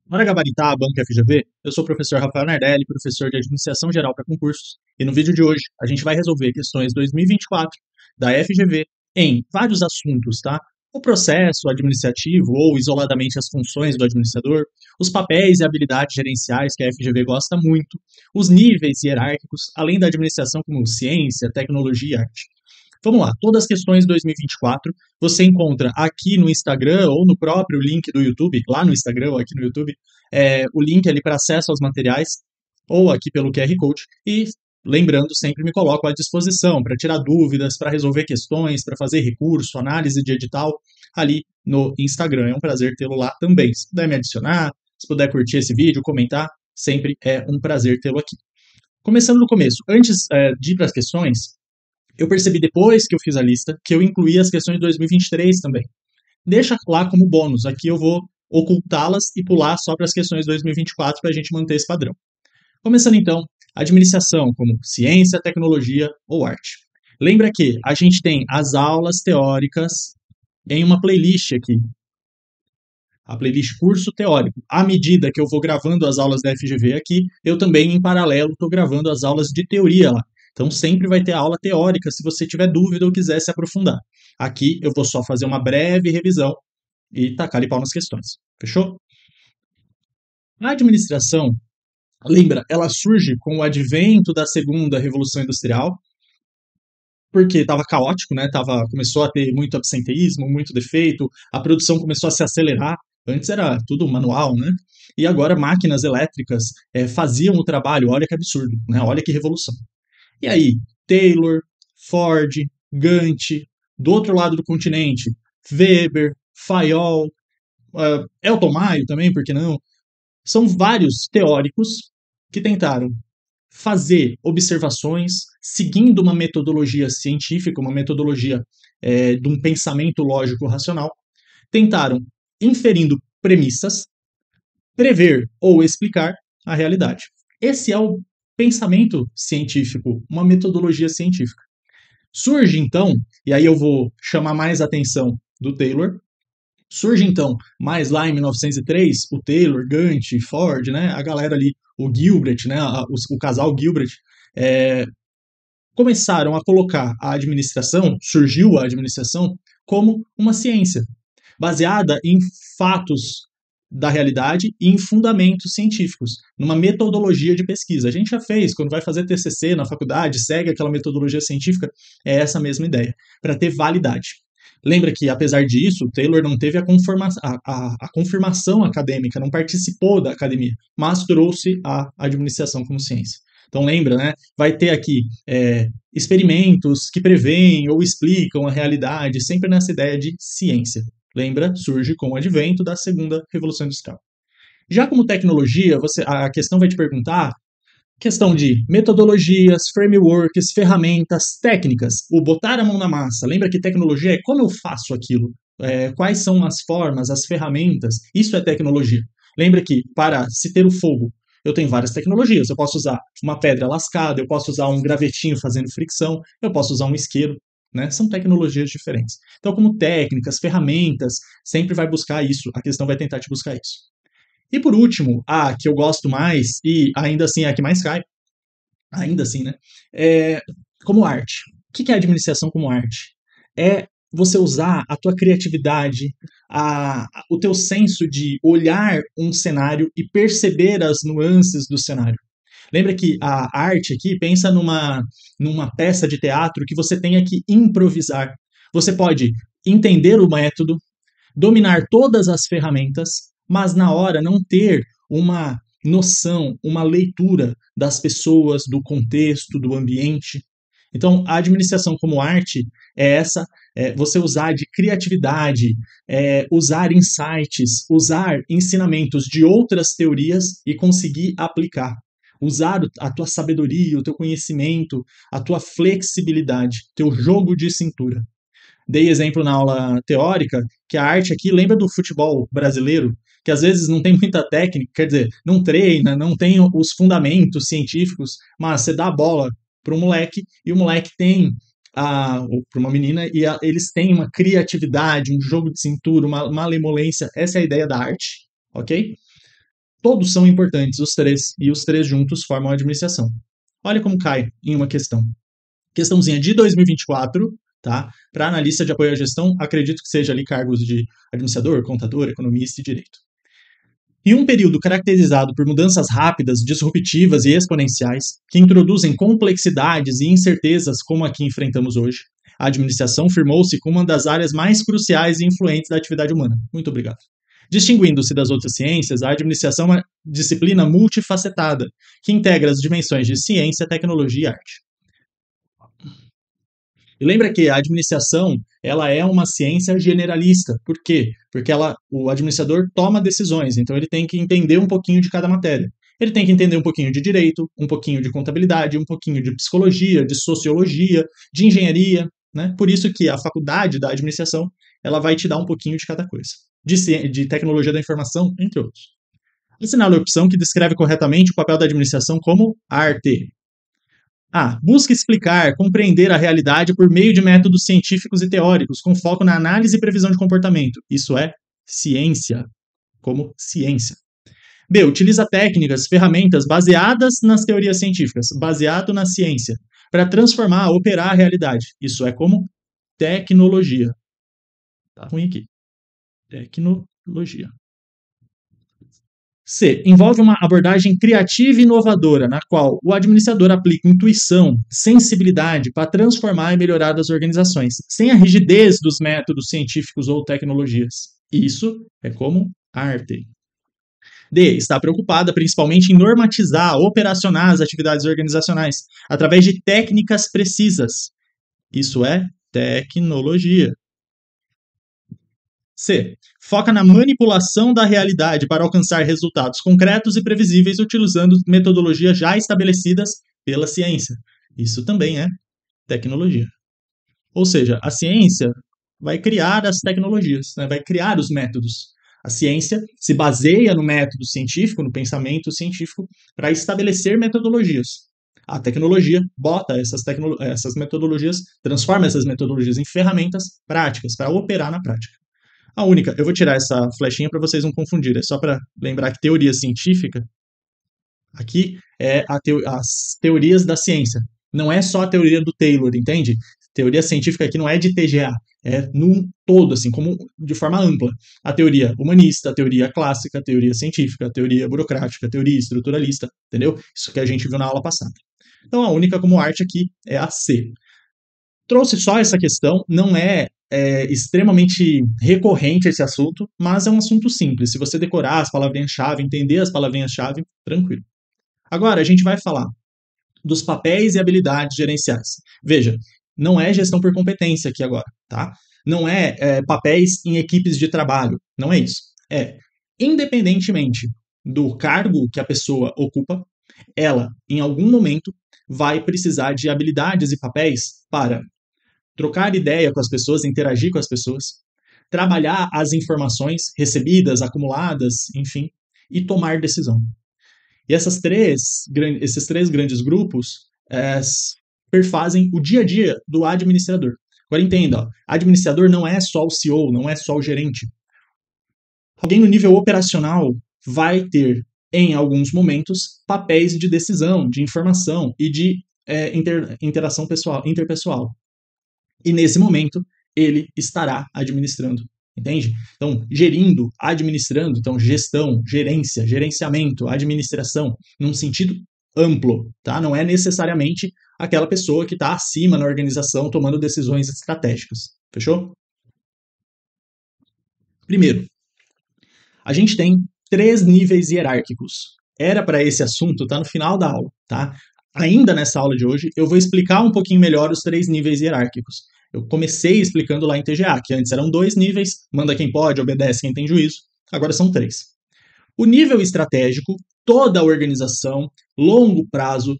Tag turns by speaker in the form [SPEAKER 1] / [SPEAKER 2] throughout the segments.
[SPEAKER 1] Para gabaritar a banca FGV, eu sou o professor Rafael Nardelli, professor de Administração Geral para Concursos, e no vídeo de hoje a gente vai resolver questões 2024 da FGV em vários assuntos, tá? O processo administrativo ou isoladamente as funções do administrador, os papéis e habilidades gerenciais que a FGV gosta muito, os níveis hierárquicos, além da administração como ciência, tecnologia e arte. Vamos lá, todas as questões 2024 você encontra aqui no Instagram ou no próprio link do YouTube, lá no Instagram ou aqui no YouTube, o link ali para acesso aos materiais, ou aqui pelo QR Code. E lembrando, sempre me coloco à disposição para tirar dúvidas, para resolver questões, para fazer recurso, análise de edital ali no Instagram. É um prazer tê-lo lá também. Se puder me adicionar, se puder curtir esse vídeo, comentar, sempre é um prazer tê-lo aqui. Começando do começo, antes de ir para as questões, eu percebi depois que eu fiz a lista que eu incluí as questões de 2023 também. Deixa lá como bônus, aqui eu vou ocultá-las e pular só para as questões de 2024 para a gente manter esse padrão. Começando então, administração como ciência, tecnologia ou arte. Lembra que a gente tem as aulas teóricas em uma playlist aqui, a playlist curso teórico. À medida que eu vou gravando as aulas da FGV aqui, eu também, em paralelo, estou gravando as aulas de teoria lá. Então, sempre vai ter aula teórica, se você tiver dúvida ou quiser se aprofundar. Aqui, eu vou só fazer uma breve revisão e tacar-lhe pau nas questões. Fechou? A administração, lembra, ela surge com o advento da segunda Revolução Industrial, porque estava caótico, né? Começou a ter muito absenteísmo, muito defeito, a produção começou a se acelerar. Antes era tudo manual, né? E agora máquinas elétricas faziam o trabalho. Olha que absurdo, né? Olha que revolução. E aí, Taylor, Ford, Gantt, do outro lado do continente, Weber, Fayol, Elton Maio também, por que não? São vários teóricos que tentaram fazer observações seguindo uma metodologia científica, uma metodologia de um pensamento lógico racional, tentaram, inferindo premissas, prever ou explicar a realidade. Esse é o pensamento científico, uma metodologia científica. Surge então, e aí eu vou chamar mais a atenção do Taylor, surge então, mais lá em 1903, o Taylor, Gantt, Ford, né, a galera ali, o Gilbert, né, o casal Gilbert, é, começaram a colocar a administração, surgiu a administração, como uma ciência, baseada em fatos da realidade e em fundamentos científicos, numa metodologia de pesquisa. A gente já fez, quando vai fazer TCC na faculdade, segue aquela metodologia científica, é essa mesma ideia, para ter validade. Lembra que, apesar disso, Taylor não teve a confirmação acadêmica, não participou da academia, mas trouxe a administração como ciência. Então lembra, né? Vai ter aqui experimentos que preveem ou explicam a realidade, sempre nessa ideia de ciência. Lembra? Surge com o advento da segunda Revolução Industrial. Já como tecnologia, a questão vai te perguntar questão de metodologias, frameworks, ferramentas, técnicas, o botar a mão na massa. Lembra que tecnologia é como eu faço aquilo, quais são as formas, as ferramentas, isso é tecnologia. Lembra que para se ter o fogo, eu tenho várias tecnologias, eu posso usar uma pedra lascada, eu posso usar um gravetinho fazendo fricção, eu posso usar um isqueiro, né? São tecnologias diferentes. Então, como técnicas, ferramentas, sempre vai buscar isso, a questão vai tentar te buscar isso. E por último, a que eu gosto mais, e ainda assim é a que mais cai, ainda assim, né? É como arte. O que é administração como arte? É você usar a tua criatividade, o teu senso de olhar um cenário e perceber as nuances do cenário. Lembra que a arte aqui pensa numa peça de teatro que você tenha que improvisar. Você pode entender o método, dominar todas as ferramentas, mas na hora não ter uma noção, uma leitura das pessoas, do contexto, do ambiente. Então, a administração como arte é essa, você usar de criatividade, usar insights, usar ensinamentos de outras teorias e conseguir aplicar. Usar a tua sabedoria, o teu conhecimento, a tua flexibilidade, teu jogo de cintura. Dei exemplo na aula teórica que a arte aqui lembra do futebol brasileiro, que às vezes não tem muita técnica, quer dizer, não treina, não tem os fundamentos científicos, mas você dá a bola para um moleque e o moleque tem ou para uma menina e eles têm uma criatividade, um jogo de cintura, uma malemolência. Essa é a ideia da arte, ok? todos são importantes, os três, e os três juntos formam a administração. Olha como cai em uma questão. Questãozinha de 2024, tá? Para analista de apoio à gestão, acredito que seja ali cargos de administrador, contador, economista e direito. Em um período caracterizado por mudanças rápidas, disruptivas e exponenciais, que introduzem complexidades e incertezas como a que enfrentamos hoje, a administração firmou-se como uma das áreas mais cruciais e influentes da atividade humana. Muito obrigado. Distinguindo-se das outras ciências, a administração é uma disciplina multifacetada, que integra as dimensões de ciência, tecnologia e arte. E lembra que a administração ela é uma ciência generalista. Por quê? Porque o administrador toma decisões, então ele tem que entender um pouquinho de cada matéria. Ele tem que entender um pouquinho de direito, um pouquinho de contabilidade, um pouquinho de psicologia, de sociologia, de engenharia, né? Por isso que a faculdade da administração ela vai te dar um pouquinho de cada coisa. De tecnologia da informação, entre outros. Assinale a opção que descreve corretamente o papel da administração como arte. A. Busca explicar, compreender a realidade por meio de métodos científicos e teóricos, com foco na análise e previsão de comportamento. Isso é ciência, como ciência. B. Utiliza técnicas, ferramentas baseadas nas teorias científicas, baseado na ciência, para transformar, operar a realidade. Isso é como tecnologia. Tá ruim aqui. Tecnologia. C. Envolve uma abordagem criativa e inovadora, na qual o administrador aplica intuição, sensibilidade para transformar e melhorar as organizações, sem a rigidez dos métodos científicos ou tecnologias. Isso é como arte. D. Está preocupada principalmente em normatizar, operacionar as atividades organizacionais, através de técnicas precisas. Isso é tecnologia. C. Foca na manipulação da realidade para alcançar resultados concretos e previsíveis utilizando metodologias já estabelecidas pela ciência. Isso também é tecnologia. Ou seja, a ciência vai criar as tecnologias, né? Vai criar os métodos. A ciência se baseia no método científico, no pensamento científico, para estabelecer metodologias. A tecnologia bota essas metodologias, transforma essas metodologias em ferramentas práticas para operar na prática. A única, eu vou tirar essa flechinha para vocês não confundirem, é só para lembrar que teoria científica, aqui é as teorias da ciência, não é só a teoria do Taylor, entende? Teoria científica aqui não é de TGA, é num todo, assim, como de forma ampla. A teoria humanista, a teoria clássica, a teoria científica, a teoria burocrática, a teoria estruturalista, entendeu? Isso que a gente viu na aula passada. Então a única como arte aqui é a C. Trouxe só essa questão, não é extremamente recorrente esse assunto, mas é um assunto simples. Se você decorar as palavrinhas-chave, entender as palavrinhas-chave, tranquilo. Agora, a gente vai falar dos papéis e habilidades gerenciais. Veja, não é gestão por competência aqui agora, tá? Não é papéis em equipes de trabalho, não é isso. É, independentemente do cargo que a pessoa ocupa, ela, em algum momento, vai precisar de habilidades e papéis para trocar ideia com as pessoas, interagir com as pessoas, trabalhar as informações recebidas, acumuladas, enfim, e tomar decisão. E esses três grandes grupos perfazem o dia a dia do administrador. Agora entenda, ó, administrador não é só o CEO, não é só o gerente. Alguém no nível operacional vai ter, em alguns momentos, papéis de decisão, de informação e de interação interpessoal. E nesse momento, ele estará administrando, entende? Então, gerindo, administrando, então gestão, gerência, gerenciamento, administração, num sentido amplo, tá? Não é necessariamente aquela pessoa que está acima na organização tomando decisões estratégicas, fechou? Primeiro, a gente tem 3 níveis hierárquicos. Era para esse assunto, tá no final da aula, tá? Ainda nessa aula de hoje, eu vou explicar um pouquinho melhor os 3 níveis hierárquicos. Eu comecei explicando lá em TGA, que antes eram 2 níveis, manda quem pode, obedece quem tem juízo, agora são 3. O nível estratégico, toda a organização, longo prazo,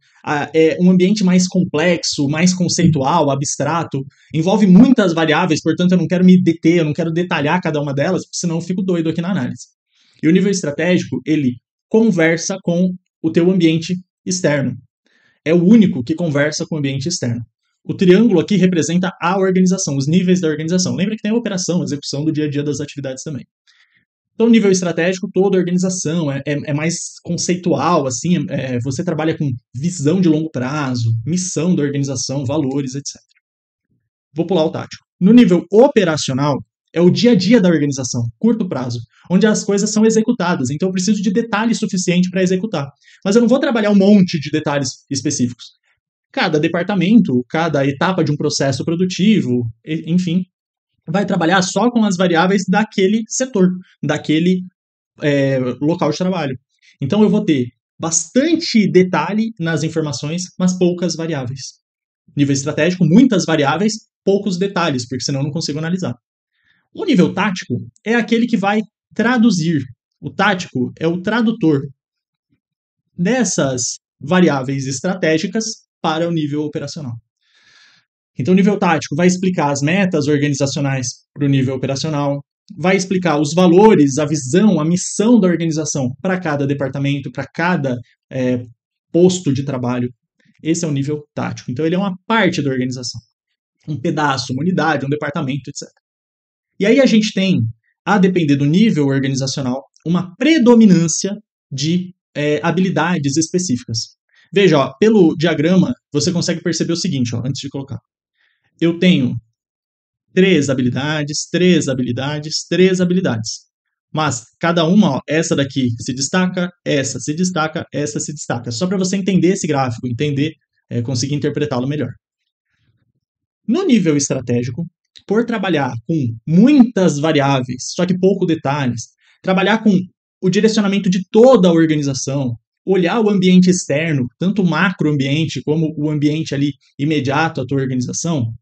[SPEAKER 1] é um ambiente mais complexo, mais conceitual, abstrato, envolve muitas variáveis, portanto eu não quero me deter, eu não quero detalhar cada uma delas, senão eu fico doido aqui na análise. E o nível estratégico, ele conversa com o teu ambiente externo. É o único que conversa com o ambiente externo. O triângulo aqui representa a organização, os níveis da organização. Lembra que tem a operação, a execução do dia a dia das atividades também. Então, o nível estratégico, toda a organização é mais conceitual, assim, você trabalha com visão de longo prazo, missão da organização, valores, etc. Vou pular o tático. No nível operacional, é o dia a dia da organização, curto prazo, onde as coisas são executadas. Então, eu preciso de detalhe suficiente para executar. Mas eu não vou trabalhar um monte de detalhes específicos. Cada departamento, cada etapa de um processo produtivo, enfim, vai trabalhar só com as variáveis daquele setor, daquele local de trabalho. Então, eu vou ter bastante detalhe nas informações, mas poucas variáveis. Nível estratégico, muitas variáveis, poucos detalhes, porque senão eu não consigo analisar. O nível tático é aquele que vai traduzir. O tático é o tradutor dessas variáveis estratégicas para o nível operacional. Então, o nível tático vai explicar as metas organizacionais para o nível operacional, vai explicar os valores, a visão, a missão da organização para cada departamento, para cada posto de trabalho. Esse é o nível tático. Então, ele é uma parte da organização. Um pedaço, uma unidade, um departamento, etc. E aí a gente tem, a depender do nível organizacional, uma predominância de habilidades específicas. Veja, ó, pelo diagrama, você consegue perceber o seguinte, ó, antes de colocar. Eu tenho 3 habilidades, 3 habilidades, 3 habilidades. Mas cada uma, ó, essa daqui se destaca, essa se destaca, essa se destaca. Só para você entender esse gráfico, entender, conseguir interpretá-lo melhor. No nível estratégico, por trabalhar com muitas variáveis, só que pouco detalhes, trabalhar com o direcionamento de toda a organização, olhar o ambiente externo, tanto o macroambiente como o ambiente ali imediato à tua organização,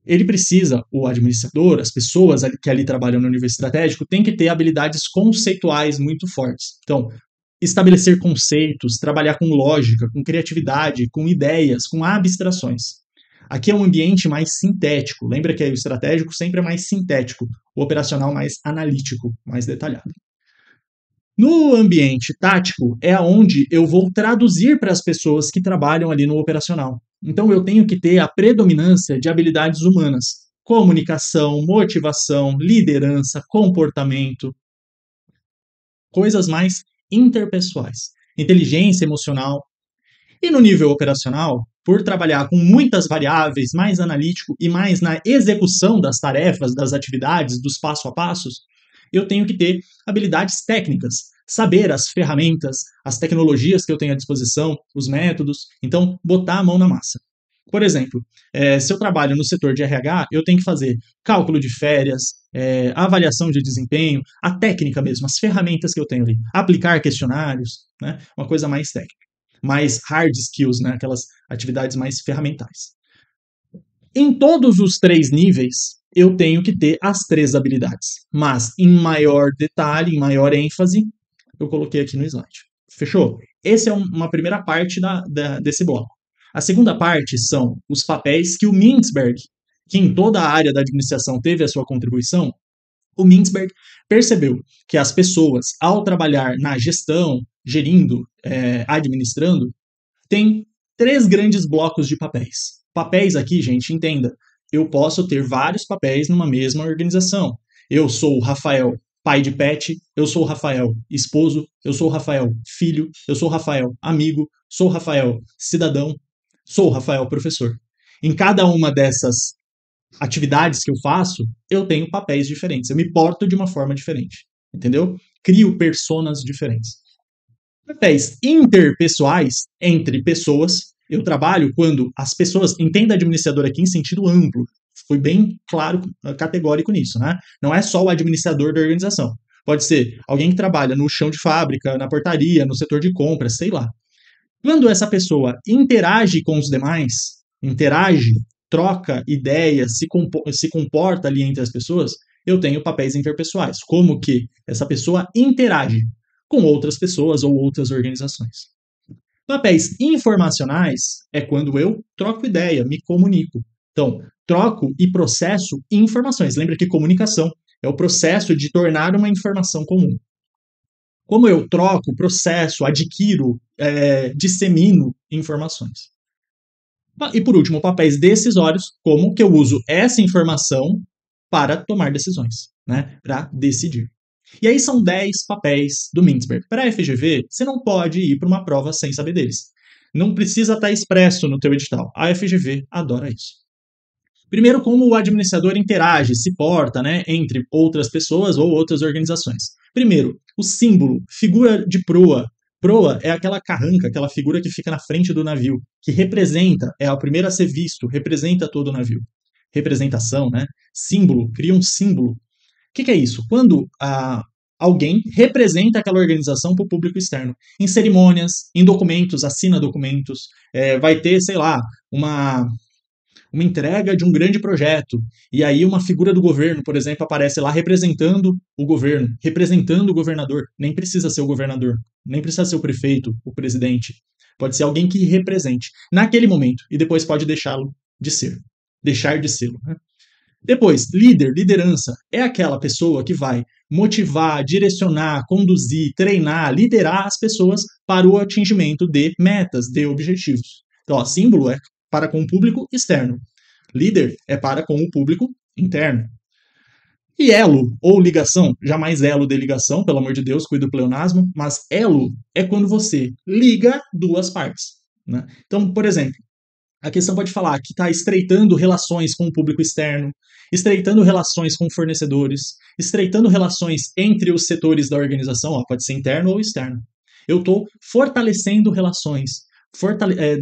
[SPEAKER 1] ele precisa, o administrador, as pessoas que ali trabalham no nível estratégico, tem que ter habilidades conceituais muito fortes. Então, estabelecer conceitos, trabalhar com lógica, com criatividade, com ideias, com abstrações. Aqui é um ambiente mais sintético. Lembra que o estratégico sempre é mais sintético, o operacional mais analítico, mais detalhado. No ambiente tático é onde eu vou traduzir para as pessoas que trabalham ali no operacional. Então eu tenho que ter a predominância de habilidades humanas: comunicação, motivação, liderança, comportamento, coisas mais interpessoais, inteligência emocional. E no nível operacional, por trabalhar com muitas variáveis, mais analítico e mais na execução das tarefas, das atividades, dos passo a passos, eu tenho que ter habilidades técnicas, saber as ferramentas, as tecnologias que eu tenho à disposição, os métodos, então botar a mão na massa. Por exemplo, se eu trabalho no setor de RH, eu tenho que fazer cálculo de férias, avaliação de desempenho, a técnica mesmo, as ferramentas que eu tenho ali, aplicar questionários, né, uma coisa mais técnica, mais hard skills, né, aquelas atividades mais ferramentais. Em todos os 3 níveis, eu tenho que ter as 3 habilidades, mas em maior detalhe, em maior ênfase, eu coloquei aqui no slide. Fechou? Essa é uma primeira parte desse bloco. A segunda parte são os papéis que o Mintzberg, que em toda a área da administração teve a sua contribuição, o Mintzberg percebeu que as pessoas, ao trabalhar na gestão, gerindo, administrando, têm 3 grandes blocos de papéis. Papéis aqui, gente, entenda, eu posso ter vários papéis numa mesma organização. Eu sou o Rafael, pai de pet, eu sou o Rafael, esposo, eu sou o Rafael, filho, eu sou o Rafael, amigo, sou o Rafael, cidadão, sou o Rafael, professor. Em cada uma dessas atividades que eu faço, eu tenho papéis diferentes, eu me porto de uma forma diferente, entendeu? Crio personas diferentes. Papéis interpessoais entre pessoas, eu trabalho quando as pessoas, entenda administrador aqui em sentido amplo, fui bem claro, categórico nisso, né? Não é só o administrador da organização. Pode ser alguém que trabalha no chão de fábrica, na portaria, no setor de compras, sei lá. Quando essa pessoa interage com os demais, interage, troca ideias, se comporta ali entre as pessoas, eu tenho papéis interpessoais. Como que essa pessoa interage com outras pessoas ou outras organizações. Papéis informacionais é quando eu troco ideia, me comunico. Então, troco e processo informações. Lembra que comunicação é o processo de tornar uma informação comum. Como eu troco, processo, adquiro, dissemino informações. E por último, papéis decisórios, como que eu uso essa informação para tomar decisões, né, para decidir. E aí são 10 papéis do Mintzberg. Para a FGV, você não pode ir para uma prova sem saber deles. Não precisa estar expresso no teu edital. A FGV adora isso. Primeiro, como o administrador interage, se porta, né, entre outras pessoas ou outras organizações. Primeiro, o símbolo, figura de proa. Proa é aquela carranca, aquela figura que fica na frente do navio, que representa, é o primeiro a ser visto, representa todo o navio. Representação, né? Símbolo, cria um símbolo. O que é isso? Quando alguém representa aquela organização para o público externo. Em cerimônias, em documentos, assina documentos, vai ter, sei lá, uma entrega de um grande projeto, e aí uma figura do governo, por exemplo, aparece lá representando o governo, representando o governador. Nem precisa ser o governador, nem precisa ser o prefeito, o presidente. Pode ser alguém que represente naquele momento, e depois pode deixá-lo de ser. Deixar de ser. Né? Depois, líder, liderança, é aquela pessoa que vai motivar, direcionar, conduzir, treinar, liderar as pessoas para o atingimento de metas, de objetivos. Então, ó, símbolo é para com o público externo. Líder é para com o público interno. E elo, ou ligação, jamais elo de ligação, pelo amor de Deus, cuida do pleonasmo, mas elo é quando você liga duas partes. Né? Então, por exemplo, a questão pode falar que está estreitando relações com o público externo, estreitando relações com fornecedores, estreitando relações entre os setores da organização, ó, pode ser interno ou externo. Eu estou fortalecendo relações,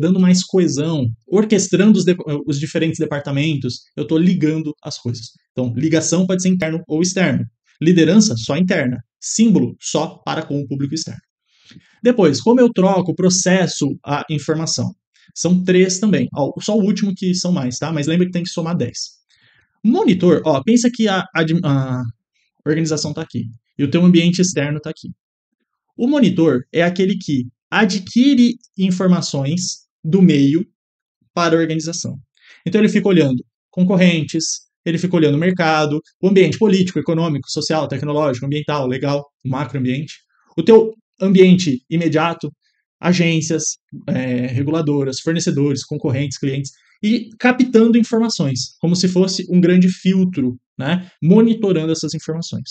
[SPEAKER 1] dando mais coesão, orquestrando os diferentes departamentos, eu estou ligando as coisas. Então, ligação pode ser interno ou externo. Liderança, só interna. Símbolo, só para com o público externo. Depois, como eu troco, processo a informação? São 3 também. Ó, só o último que são mais, tá? Mas lembra que tem que somar 10. Monitor, ó, pensa que a organização está aqui e o teu ambiente externo está aqui. O monitor é aquele que adquire informações do meio para a organização. Então ele fica olhando concorrentes, ele fica olhando o mercado, o ambiente político, econômico, social, tecnológico, ambiental, legal, o macroambiente. O teu ambiente imediato, agências, reguladoras, fornecedores, concorrentes, clientes, e captando informações, como se fosse um grande filtro, né, monitorando essas informações.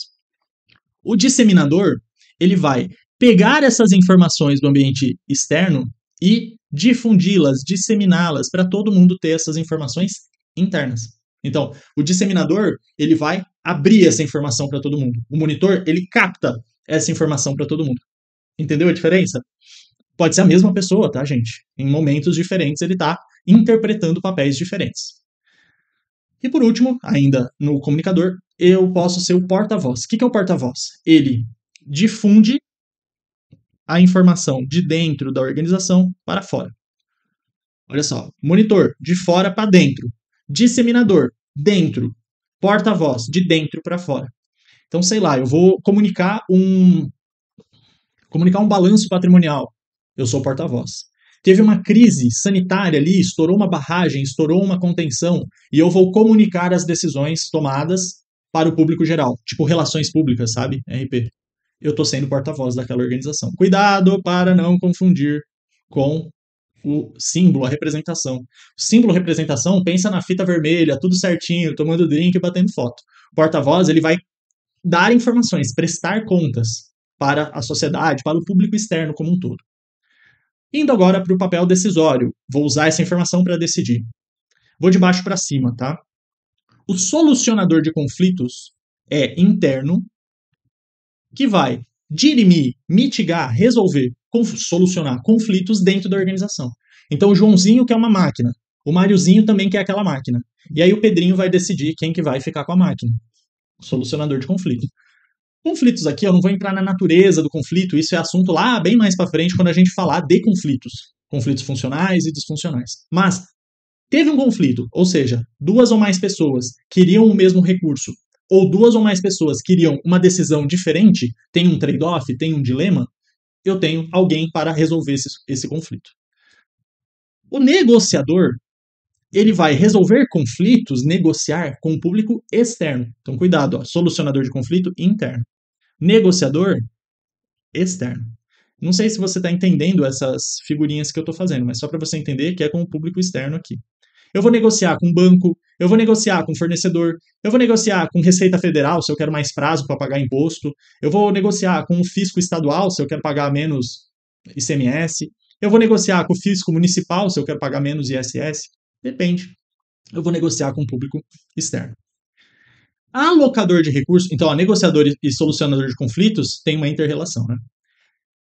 [SPEAKER 1] O disseminador, ele vai pegar essas informações do ambiente externo e difundi-las, disseminá-las para todo mundo ter essas informações internas. Então, o disseminador, ele vai abrir essa informação para todo mundo. O monitor, ele capta essa informação para todo mundo. Entendeu a diferença? Pode ser a mesma pessoa, tá, gente? Em momentos diferentes, ele está interpretando papéis diferentes. E por último, ainda no comunicador, eu posso ser o porta-voz. O que é o porta-voz? Ele difunde a informação de dentro da organização para fora. Olha só, monitor, de fora para dentro. Disseminador, dentro. Porta-voz, de dentro para fora. Então, sei lá, eu vou comunicar um balanço patrimonial. Eu sou porta-voz. Teve uma crise sanitária ali, estourou uma barragem, estourou uma contenção, e eu vou comunicar as decisões tomadas para o público geral. Tipo relações públicas, sabe? RP. Eu estou sendo porta-voz daquela organização. Cuidado para não confundir com o símbolo, a representação. O símbolo, representação, pensa na fita vermelha, tudo certinho, tomando drink e batendo foto. O porta-voz, ele vai dar informações, prestar contas para a sociedade, para o público externo como um todo. Indo agora para o papel decisório. Vou usar essa informação para decidir. Vou de baixo para cima, tá? O solucionador de conflitos é interno, que vai dirimir, mitigar, resolver, solucionar conflitos dentro da organização. Então o Joãozinho quer uma máquina, o Máriozinho também quer aquela máquina. E aí o Pedrinho vai decidir quem que vai ficar com a máquina. Solucionador de conflito. Conflitos aqui, eu não vou entrar na natureza do conflito, isso é assunto lá bem mais para frente quando a gente falar de conflitos. Conflitos funcionais e disfuncionais. Mas teve um conflito, ou seja, 2 ou mais pessoas queriam o mesmo recurso, ou 2 ou mais pessoas queriam uma decisão diferente, tem um trade-off, tem um dilema, eu tenho alguém para resolver esse conflito. O negociador, ele vai resolver conflitos, negociar com o público externo. Então, cuidado, ó, solucionador de conflito interno. Negociador externo. Não sei se você está entendendo essas figurinhas que eu estou fazendo, mas só para você entender que é com o público externo aqui. Eu vou negociar com banco, eu vou negociar com fornecedor, eu vou negociar com Receita Federal se eu quero mais prazo para pagar imposto, eu vou negociar com o fisco estadual se eu quero pagar menos ICMS, eu vou negociar com o fisco municipal se eu quero pagar menos ISS. Depende. Eu vou negociar com o público externo. Alocador de recursos, então, negociador e solucionador de conflitos tem uma inter-relação, né?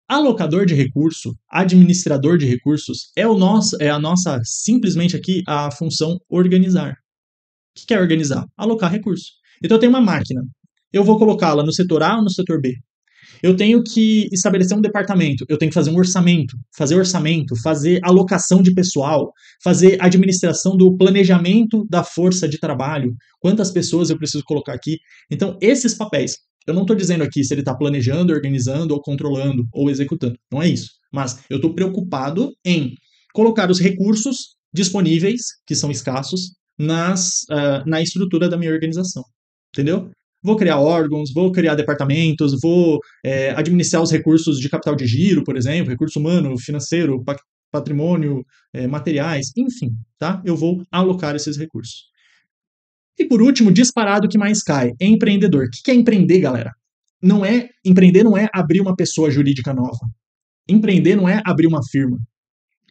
[SPEAKER 1] Alocador de recurso, administrador de recursos, é a nossa, simplesmente aqui, a função organizar. O que é organizar? Alocar recurso. Então eu tenho uma máquina. Eu vou colocá-la no setor A ou no setor B? Eu tenho que estabelecer um departamento, eu tenho que fazer um orçamento, fazer alocação de pessoal, fazer administração do planejamento da força de trabalho, quantas pessoas eu preciso colocar aqui. Então, esses papéis, eu não estou dizendo aqui se ele está planejando, organizando, ou controlando, ou executando, não é isso. Mas eu estou preocupado em colocar os recursos disponíveis, que são escassos, na estrutura da minha organização. Entendeu? Vou criar órgãos, vou criar departamentos, vou administrar os recursos de capital de giro, por exemplo, recurso humano, financeiro, patrimônio, materiais, enfim, tá? Eu vou alocar esses recursos. E por último, disparado o que mais cai, é empreendedor. O que é empreender, galera? Empreender não é abrir uma pessoa jurídica nova. Empreender não é abrir uma firma.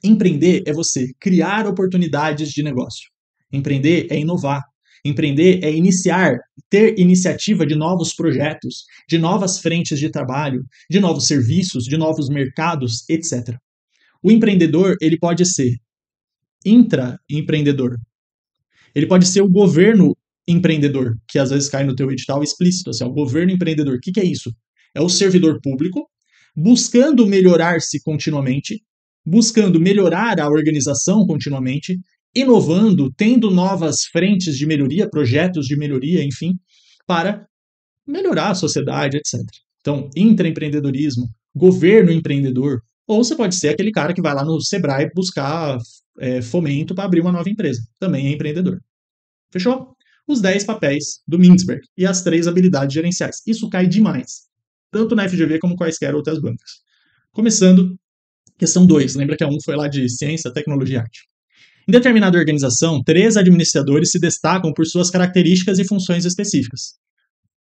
[SPEAKER 1] Empreender é você criar oportunidades de negócio. Empreender é inovar. Empreender é ter iniciativa de novos projetos, de novas frentes de trabalho, de novos serviços, de novos mercados, etc. O empreendedor, ele pode ser intraempreendedor. Ele pode ser o governo empreendedor, que às vezes cai no teu edital explícito, assim, o governo empreendedor. O que é isso? É o servidor público buscando melhorar-se continuamente, buscando melhorar a organização continuamente, inovando, tendo novas frentes de melhoria, projetos de melhoria, enfim, para melhorar a sociedade, etc. Então, intraempreendedorismo, governo empreendedor, ou você pode ser aquele cara que vai lá no Sebrae buscar fomento para abrir uma nova empresa. Também é empreendedor. Fechou? Os 10 papéis do Mintzberg e as 3 habilidades gerenciais. Isso cai demais, tanto na FGV como quaisquer outras bancas. Começando, questão 2. Lembra que a 1 foi lá de ciência, tecnologia e arte. Em determinada organização, 3 administradores se destacam por suas características e funções específicas.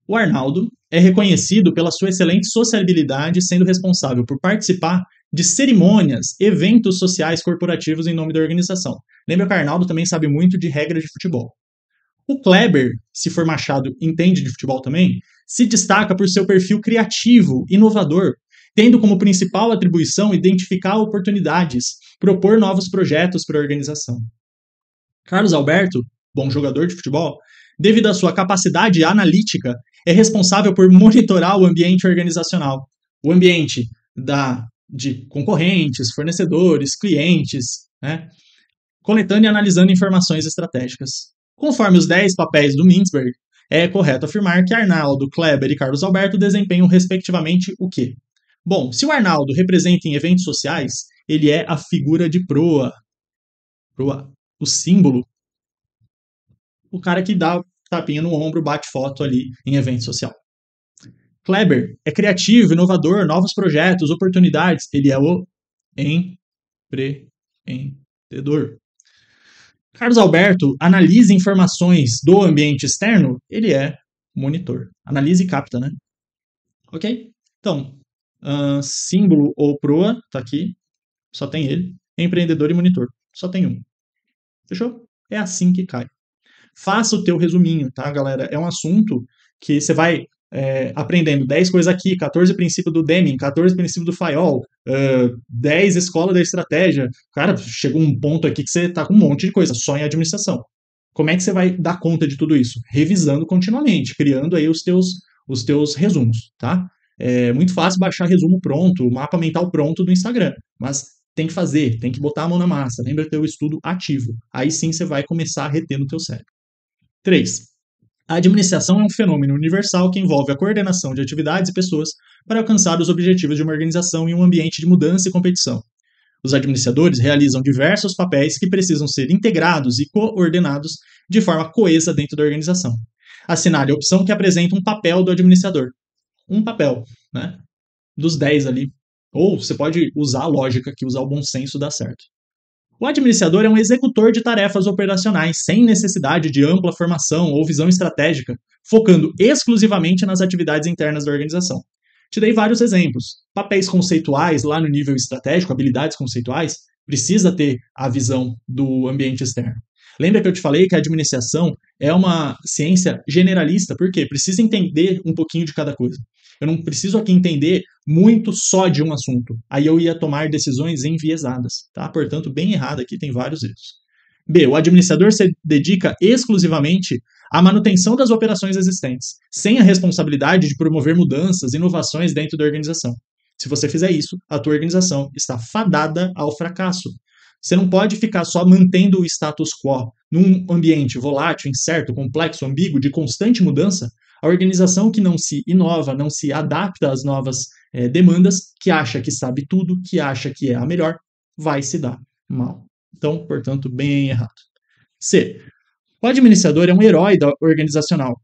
[SPEAKER 1] O Arnaldo é reconhecido pela sua excelente sociabilidade, sendo responsável por participar de cerimônias, eventos sociais corporativos em nome da organização. Lembra que o Arnaldo também sabe muito de regras de futebol. O Kleber, se for Machado, entende de futebol também, se destaca por seu perfil criativo, inovador, tendo como principal atribuição identificar oportunidades, propor novos projetos para a organização. Carlos Alberto, bom jogador de futebol, devido à sua capacidade analítica, é responsável por monitorar o ambiente organizacional, o ambiente de concorrentes, fornecedores, clientes, né, coletando e analisando informações estratégicas. Conforme os 10 papéis do Mintzberg, é correto afirmar que Arnaldo, Kleber e Carlos Alberto desempenham respectivamente o quê? Bom, se o Arnaldo representa em eventos sociais, ele é a figura de proa. Proa, o símbolo. O cara que dá tapinha no ombro, bate foto ali em evento social. Kleber é criativo, inovador, novos projetos, oportunidades. Ele é o empreendedor. Carlos Alberto analisa informações do ambiente externo. Ele é monitor. Analisa e capta, né? Ok? Então, símbolo ou proa, tá aqui. Só tem ele. Empreendedor e monitor. Só tem um. Fechou? É assim que cai. Faça o teu resuminho, tá, galera? É um assunto que você vai aprendendo 10 coisas aqui, 14 princípios do Deming, 14 princípios do Fayol, 10 escola da estratégia. Cara, chegou um ponto aqui que você tá com um monte de coisa, só em administração. Como é que você vai dar conta de tudo isso? Revisando continuamente, criando aí os teus resumos, tá? É muito fácil baixar resumo pronto, mapa mental pronto do Instagram, mas tem que fazer, tem que botar a mão na massa. Lembra teu estudo ativo. Aí sim você vai começar a reter no teu cérebro. 3. A administração é um fenômeno universal que envolve a coordenação de atividades e pessoas para alcançar os objetivos de uma organização em um ambiente de mudança e competição. Os administradores realizam diversos papéis que precisam ser integrados e coordenados de forma coesa dentro da organização. Assinale a opção que apresenta um papel do administrador. Um papel, né? Dos 10 ali. Ou você pode usar a lógica, que usar o bom senso dá certo. O administrador é um executor de tarefas operacionais, sem necessidade de ampla formação ou visão estratégica, focando exclusivamente nas atividades internas da organização. Te dei vários exemplos. Papéis conceituais, lá no nível estratégico, habilidades conceituais, precisa ter a visão do ambiente externo. Lembra que eu te falei que a administração é uma ciência generalista, por quê? Precisa entender um pouquinho de cada coisa. Eu não preciso aqui entender muito só de um assunto. Aí eu ia tomar decisões enviesadas, tá? Portanto, bem errado aqui, tem vários erros. B. O administrador se dedica exclusivamente à manutenção das operações existentes, sem a responsabilidade de promover mudanças, inovações dentro da organização. Se você fizer isso, a tua organização está fadada ao fracasso. Você não pode ficar só mantendo o status quo. Num ambiente volátil, incerto, complexo, ambíguo, de constante mudança, a organização que não se inova, não se adapta às novas demandas, que acha que sabe tudo, que acha que é a melhor, vai se dar mal. Então, portanto, bem errado. C. O administrador é um herói organizacional,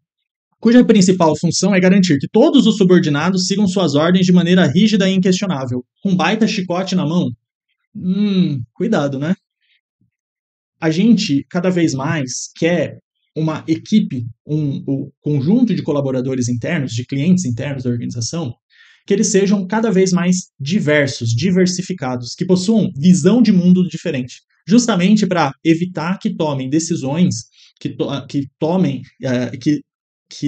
[SPEAKER 1] cuja principal função é garantir que todos os subordinados sigam suas ordens de maneira rígida e inquestionável. Com um baita chicote na mão, cuidado, né? A gente, cada vez mais, quer uma equipe, um conjunto de colaboradores internos, de clientes internos da organização, que eles sejam cada vez mais diversos, diversificados, que possuam visão de mundo diferente, justamente para evitar que tomem decisões, que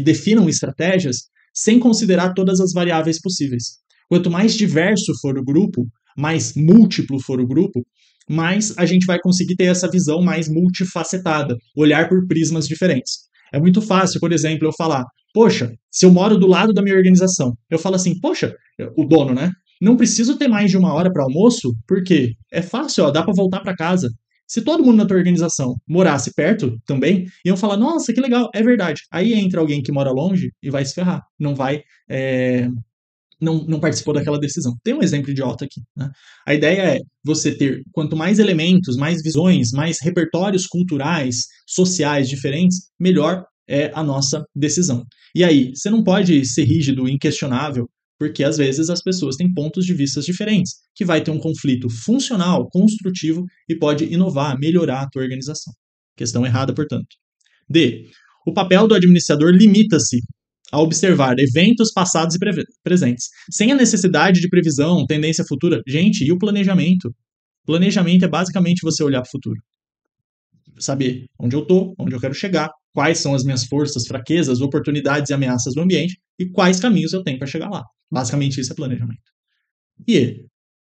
[SPEAKER 1] definam estratégias sem considerar todas as variáveis possíveis. Quanto mais diverso for o grupo, mais múltiplo for o grupo, mais a gente vai conseguir ter essa visão mais multifacetada, olhar por prismas diferentes. É muito fácil, por exemplo, eu falar, poxa, se eu moro do lado da minha organização, eu falo assim, poxa, o dono, né? Não preciso ter mais de 1 hora para almoço, porque é fácil, ó, dá para voltar para casa. Se todo mundo na tua organização morasse perto também, iam falar, nossa, que legal, é verdade. Aí entra alguém que mora longe e vai se ferrar, não vai não participou daquela decisão. Tem um exemplo idiota aqui. Né? A ideia é você ter quanto mais elementos, mais visões, mais repertórios culturais, sociais diferentes, melhor é a nossa decisão. E aí, você não pode ser rígido, inquestionável, porque às vezes as pessoas têm pontos de vista diferentes, que vai ter um conflito funcional, construtivo e pode inovar, melhorar a tua organização. Questão errada, portanto. D. O papel do administrador limita-se a observar eventos passados e presentes, sem a necessidade de previsão, tendência futura. Gente, e o planejamento? Planejamento é basicamente você olhar para o futuro. Saber onde eu estou, onde eu quero chegar, quais são as minhas forças, fraquezas, oportunidades e ameaças do ambiente e quais caminhos eu tenho para chegar lá. Basicamente, isso é planejamento. E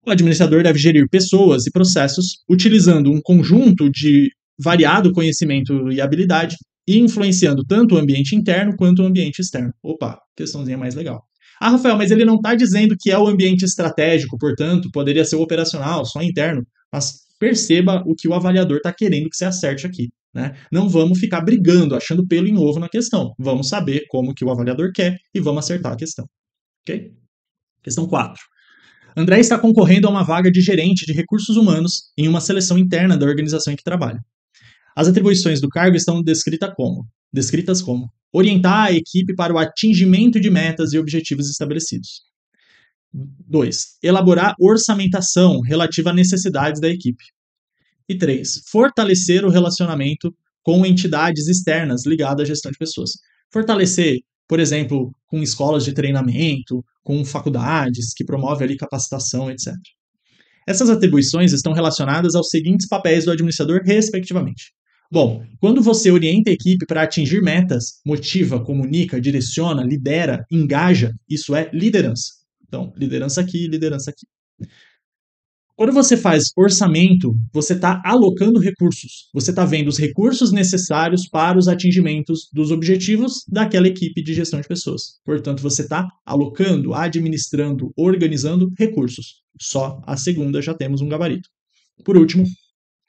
[SPEAKER 1] o administrador deve gerir pessoas e processos utilizando um conjunto de variado conhecimento e habilidade e influenciando tanto o ambiente interno quanto o ambiente externo. Opa, questãozinha mais legal. Ah, Rafael, mas ele não está dizendo que é o ambiente estratégico, portanto, poderia ser o operacional, só interno. Mas perceba o que o avaliador está querendo que você acerte aqui. Né? Não vamos ficar brigando, achando pelo em ovo na questão. Vamos saber como que o avaliador quer e vamos acertar a questão. Ok? Questão 4. André está concorrendo a uma vaga de gerente de recursos humanos em uma seleção interna da organização em que trabalha. As atribuições do cargo estão descritas como orientar a equipe para o atingimento de metas e objetivos estabelecidos. 2. Elaborar orçamentação relativa a necessidades da equipe. E 3. Fortalecer o relacionamento com entidades externas ligadas à gestão de pessoas. Fortalecer, por exemplo, com escolas de treinamento, com faculdades que promovem ali capacitação, etc. Essas atribuições estão relacionadas aos seguintes papéis do administrador, respectivamente. Bom, quando você orienta a equipe para atingir metas, motiva, comunica, direciona, lidera, engaja, isso é liderança. Então, liderança aqui, liderança aqui. Quando você faz orçamento, você está alocando recursos. Você está vendo os recursos necessários para os atingimentos dos objetivos daquela equipe de gestão de pessoas. Portanto, você está alocando, administrando, organizando recursos. Só a segunda já temos um gabarito. Por último,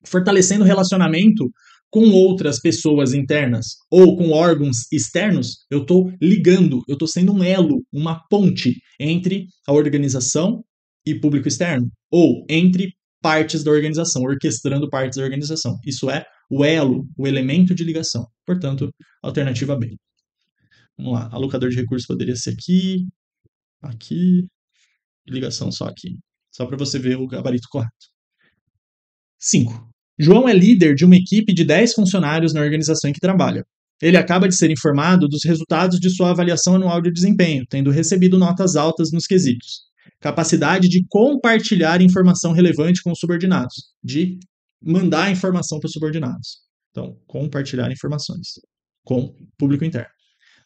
[SPEAKER 1] fortalecendo o relacionamento com outras pessoas internas ou com órgãos externos, eu estou ligando, eu estou sendo um elo, uma ponte entre a organização e público externo, ou entre partes da organização, orquestrando partes da organização. Isso é o elo, o elemento de ligação. Portanto, alternativa B. Vamos lá, alocador de recursos poderia ser aqui, aqui, ligação só aqui. Só para você ver o gabarito correto. 5. João é líder de uma equipe de 10 funcionários na organização em que trabalha. Ele acaba de ser informado dos resultados de sua avaliação anual de desempenho, tendo recebido notas altas nos quesitos. Capacidade de compartilhar informação relevante com os subordinados, de mandar informação para os subordinados. Então, compartilhar informações com o público interno.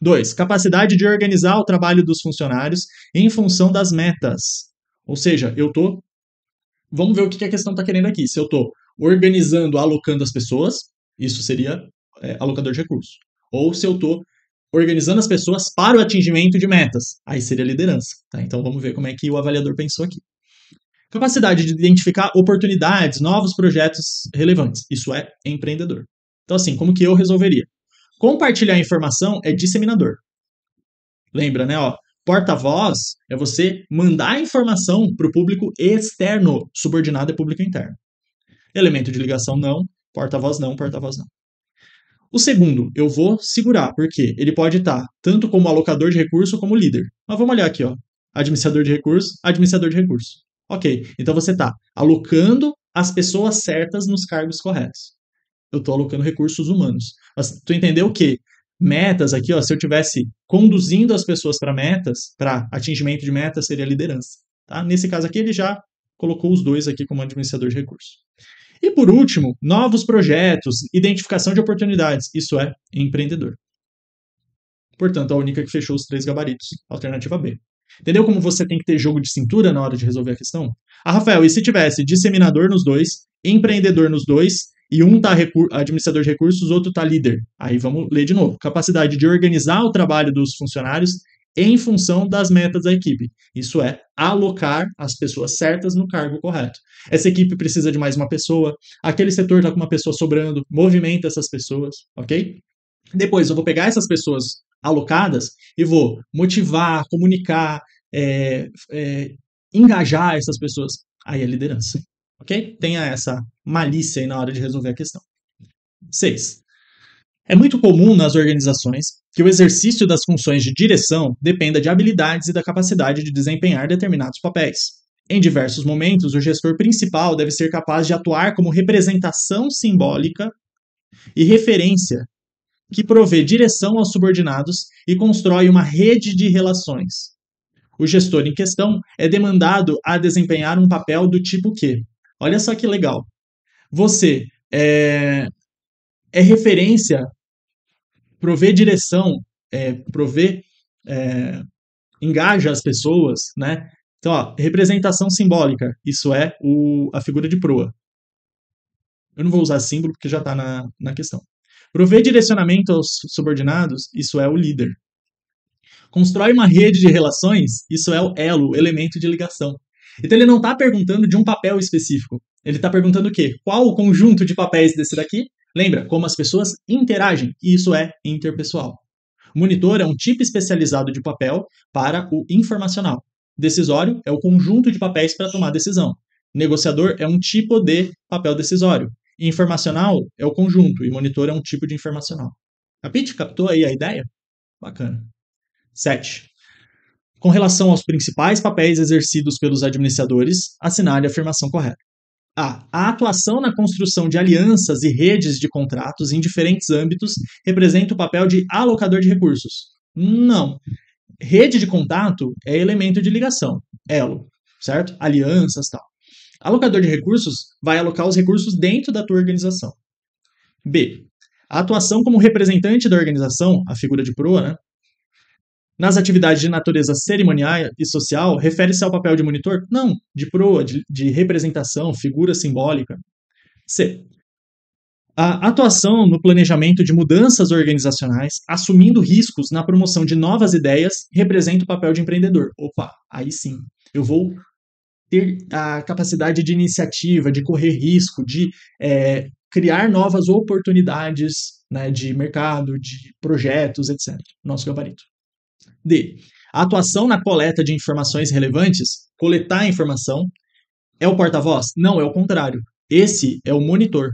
[SPEAKER 1] 2. Capacidade de organizar o trabalho dos funcionários em função das metas. Ou seja, vamos ver o que a questão está querendo aqui. Se eu estou organizando, alocando as pessoas, isso seria alocador de recursos. Ou se eu estou organizando as pessoas para o atingimento de metas, aí seria liderança. Tá? Então vamos ver como é que o avaliador pensou aqui. Capacidade de identificar oportunidades, novos projetos relevantes. Isso é empreendedor. Então assim, como que eu resolveria? Compartilhar informação é disseminador. Lembra, né? Porta-voz é você mandar informação para o público externo, subordinado é público interno. Elemento de ligação não, porta-voz não, porta-voz não. O segundo, eu vou segurar, porque ele pode estar tanto como alocador de recurso como líder. Mas vamos olhar aqui, administrador de recursos, administrador de recursos. Ok, então você está alocando as pessoas certas nos cargos corretos. Eu estou alocando recursos humanos. Mas tu entendeu o quê? Metas aqui, se eu estivesse conduzindo as pessoas para metas, para atingimento de metas, seria liderança. Tá? Nesse caso aqui, ele já colocou os dois aqui como administrador de recursos. E por último, novos projetos, identificação de oportunidades. Isso é empreendedor. Portanto, a única que fechou os 3 gabaritos. Alternativa B. Entendeu como você tem que ter jogo de cintura na hora de resolver a questão? Rafael, e se tivesse disseminador nos dois, empreendedor nos dois, e um tá administrador de recursos, o outro tá líder? Aí vamos ler de novo. Capacidade de organizar o trabalho dos funcionários em função das metas da equipe. Isso é alocar as pessoas certas no cargo correto. Essa equipe precisa de mais uma pessoa, aquele setor está com uma pessoa sobrando, movimenta essas pessoas, ok? Depois eu vou pegar essas pessoas alocadas e vou motivar, comunicar, engajar essas pessoas. Aí é liderança, ok? Tenha essa malícia aí na hora de resolver a questão. 6. É muito comum nas organizações que o exercício das funções de direção dependa de habilidades e da capacidade de desempenhar determinados papéis. Em diversos momentos, o gestor principal deve ser capaz de atuar como representação simbólica e referência que provê direção aos subordinados e constrói uma rede de relações. O gestor em questão é demandado a desempenhar um papel do tipo que, olha só que legal, você é referência, prover direção, engaja as pessoas, né? Então, representação simbólica, isso é a figura de proa. Eu não vou usar símbolo porque já está na questão. Prover direcionamento aos subordinados, isso é o líder. Constrói uma rede de relações, isso é o elo, o elemento de ligação. Então ele não está perguntando de um papel específico. Ele está perguntando o quê? Qual o conjunto de papéis desse daqui? Lembra, como as pessoas interagem, e isso é interpessoal. Monitor é um tipo especializado de papel para o informacional. Decisório é o conjunto de papéis para tomar decisão. Negociador é um tipo de papel decisório. Informacional é o conjunto, e monitor é um tipo de informacional. Captou aí a ideia? Bacana. 7. Com relação aos principais papéis exercidos pelos administradores, assinale a afirmação correta. A atuação na construção de alianças e redes de contratos em diferentes âmbitos representa o papel de alocador de recursos. Não. Rede de contato é elemento de ligação, elo, certo? Alianças e tal. Alocador de recursos vai alocar os recursos dentro da tua organização. B. A atuação como representante da organização, a figura de proa, né? Nas atividades de natureza cerimonial e social, refere-se ao papel de monitor? Não, de proa, de representação, figura simbólica. C. A atuação no planejamento de mudanças organizacionais, assumindo riscos na promoção de novas ideias, representa o papel de empreendedor. Opa, aí sim, eu vou ter a capacidade de iniciativa, de correr risco, de criar novas oportunidades, né, de mercado, de projetos, etc. Nosso gabarito. D. A atuação na coleta de informações relevantes, coletar informação, é o porta-voz? Não, é o contrário. Esse é o monitor.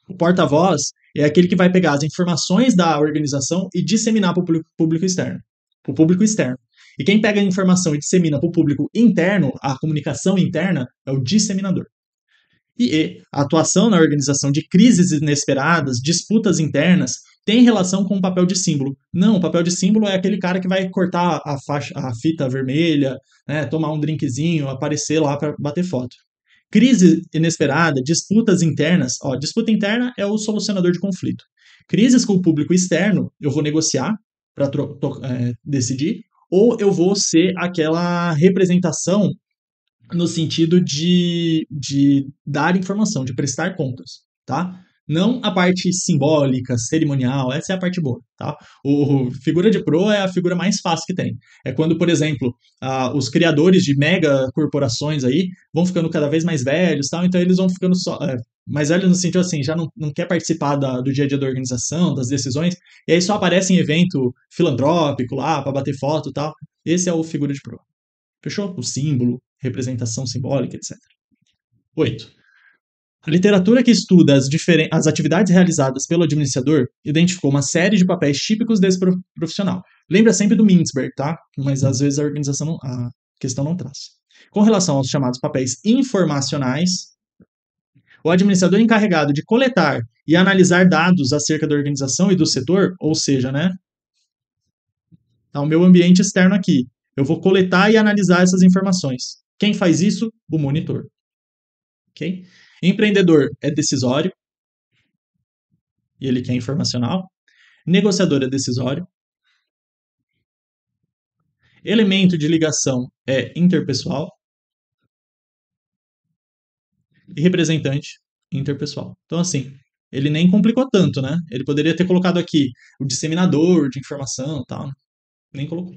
[SPEAKER 1] O porta-voz é aquele que vai pegar as informações da organização e disseminar para o público externo. Para o público externo. E quem pega a informação e dissemina para o público interno, a comunicação interna, é o disseminador. E a atuação na organização de crises inesperadas, disputas internas, tem relação com o papel de símbolo. Não, o papel de símbolo é aquele cara que vai cortar a fita vermelha, né, tomar um drinkzinho, aparecer lá para bater foto. Crise inesperada, disputas internas. Ó, disputa interna é o solucionador de conflito. Crises com o público externo, eu vou negociar para decidir, ou eu vou ser aquela representação no sentido de dar informação, de prestar contas, tá? Não a parte simbólica, cerimonial, essa é a parte boa, tá? O figura de pro é a figura mais fácil que tem. É quando, por exemplo, os criadores de mega corporações aí vão ficando cada vez mais velhos, tal, então eles vão ficando mais velhos no sentido assim, já não quer participar do dia a dia da organização, das decisões, e aí só aparece em evento filantrópico lá, para bater foto e tal. Esse é o figura de pro. Fechou? O símbolo, representação simbólica, etc. 8. A literatura que estuda as atividades realizadas pelo administrador identificou uma série de papéis típicos desse profissional. Lembra sempre do Mintzberg, tá? Mas às vezes a questão não traz. Com relação aos chamados papéis informacionais, o administrador encarregado de coletar e analisar dados acerca da organização e do setor, ou seja, né? Tá o meu ambiente externo aqui. Eu vou coletar e analisar essas informações. Quem faz isso? O monitor. Ok? Empreendedor é decisório, e ele quer informacional. Negociador é decisório. Elemento de ligação é interpessoal. E representante interpessoal. Então, assim, ele nem complicou tanto, né? Ele poderia ter colocado aqui o disseminador de informação e tal. Nem colocou.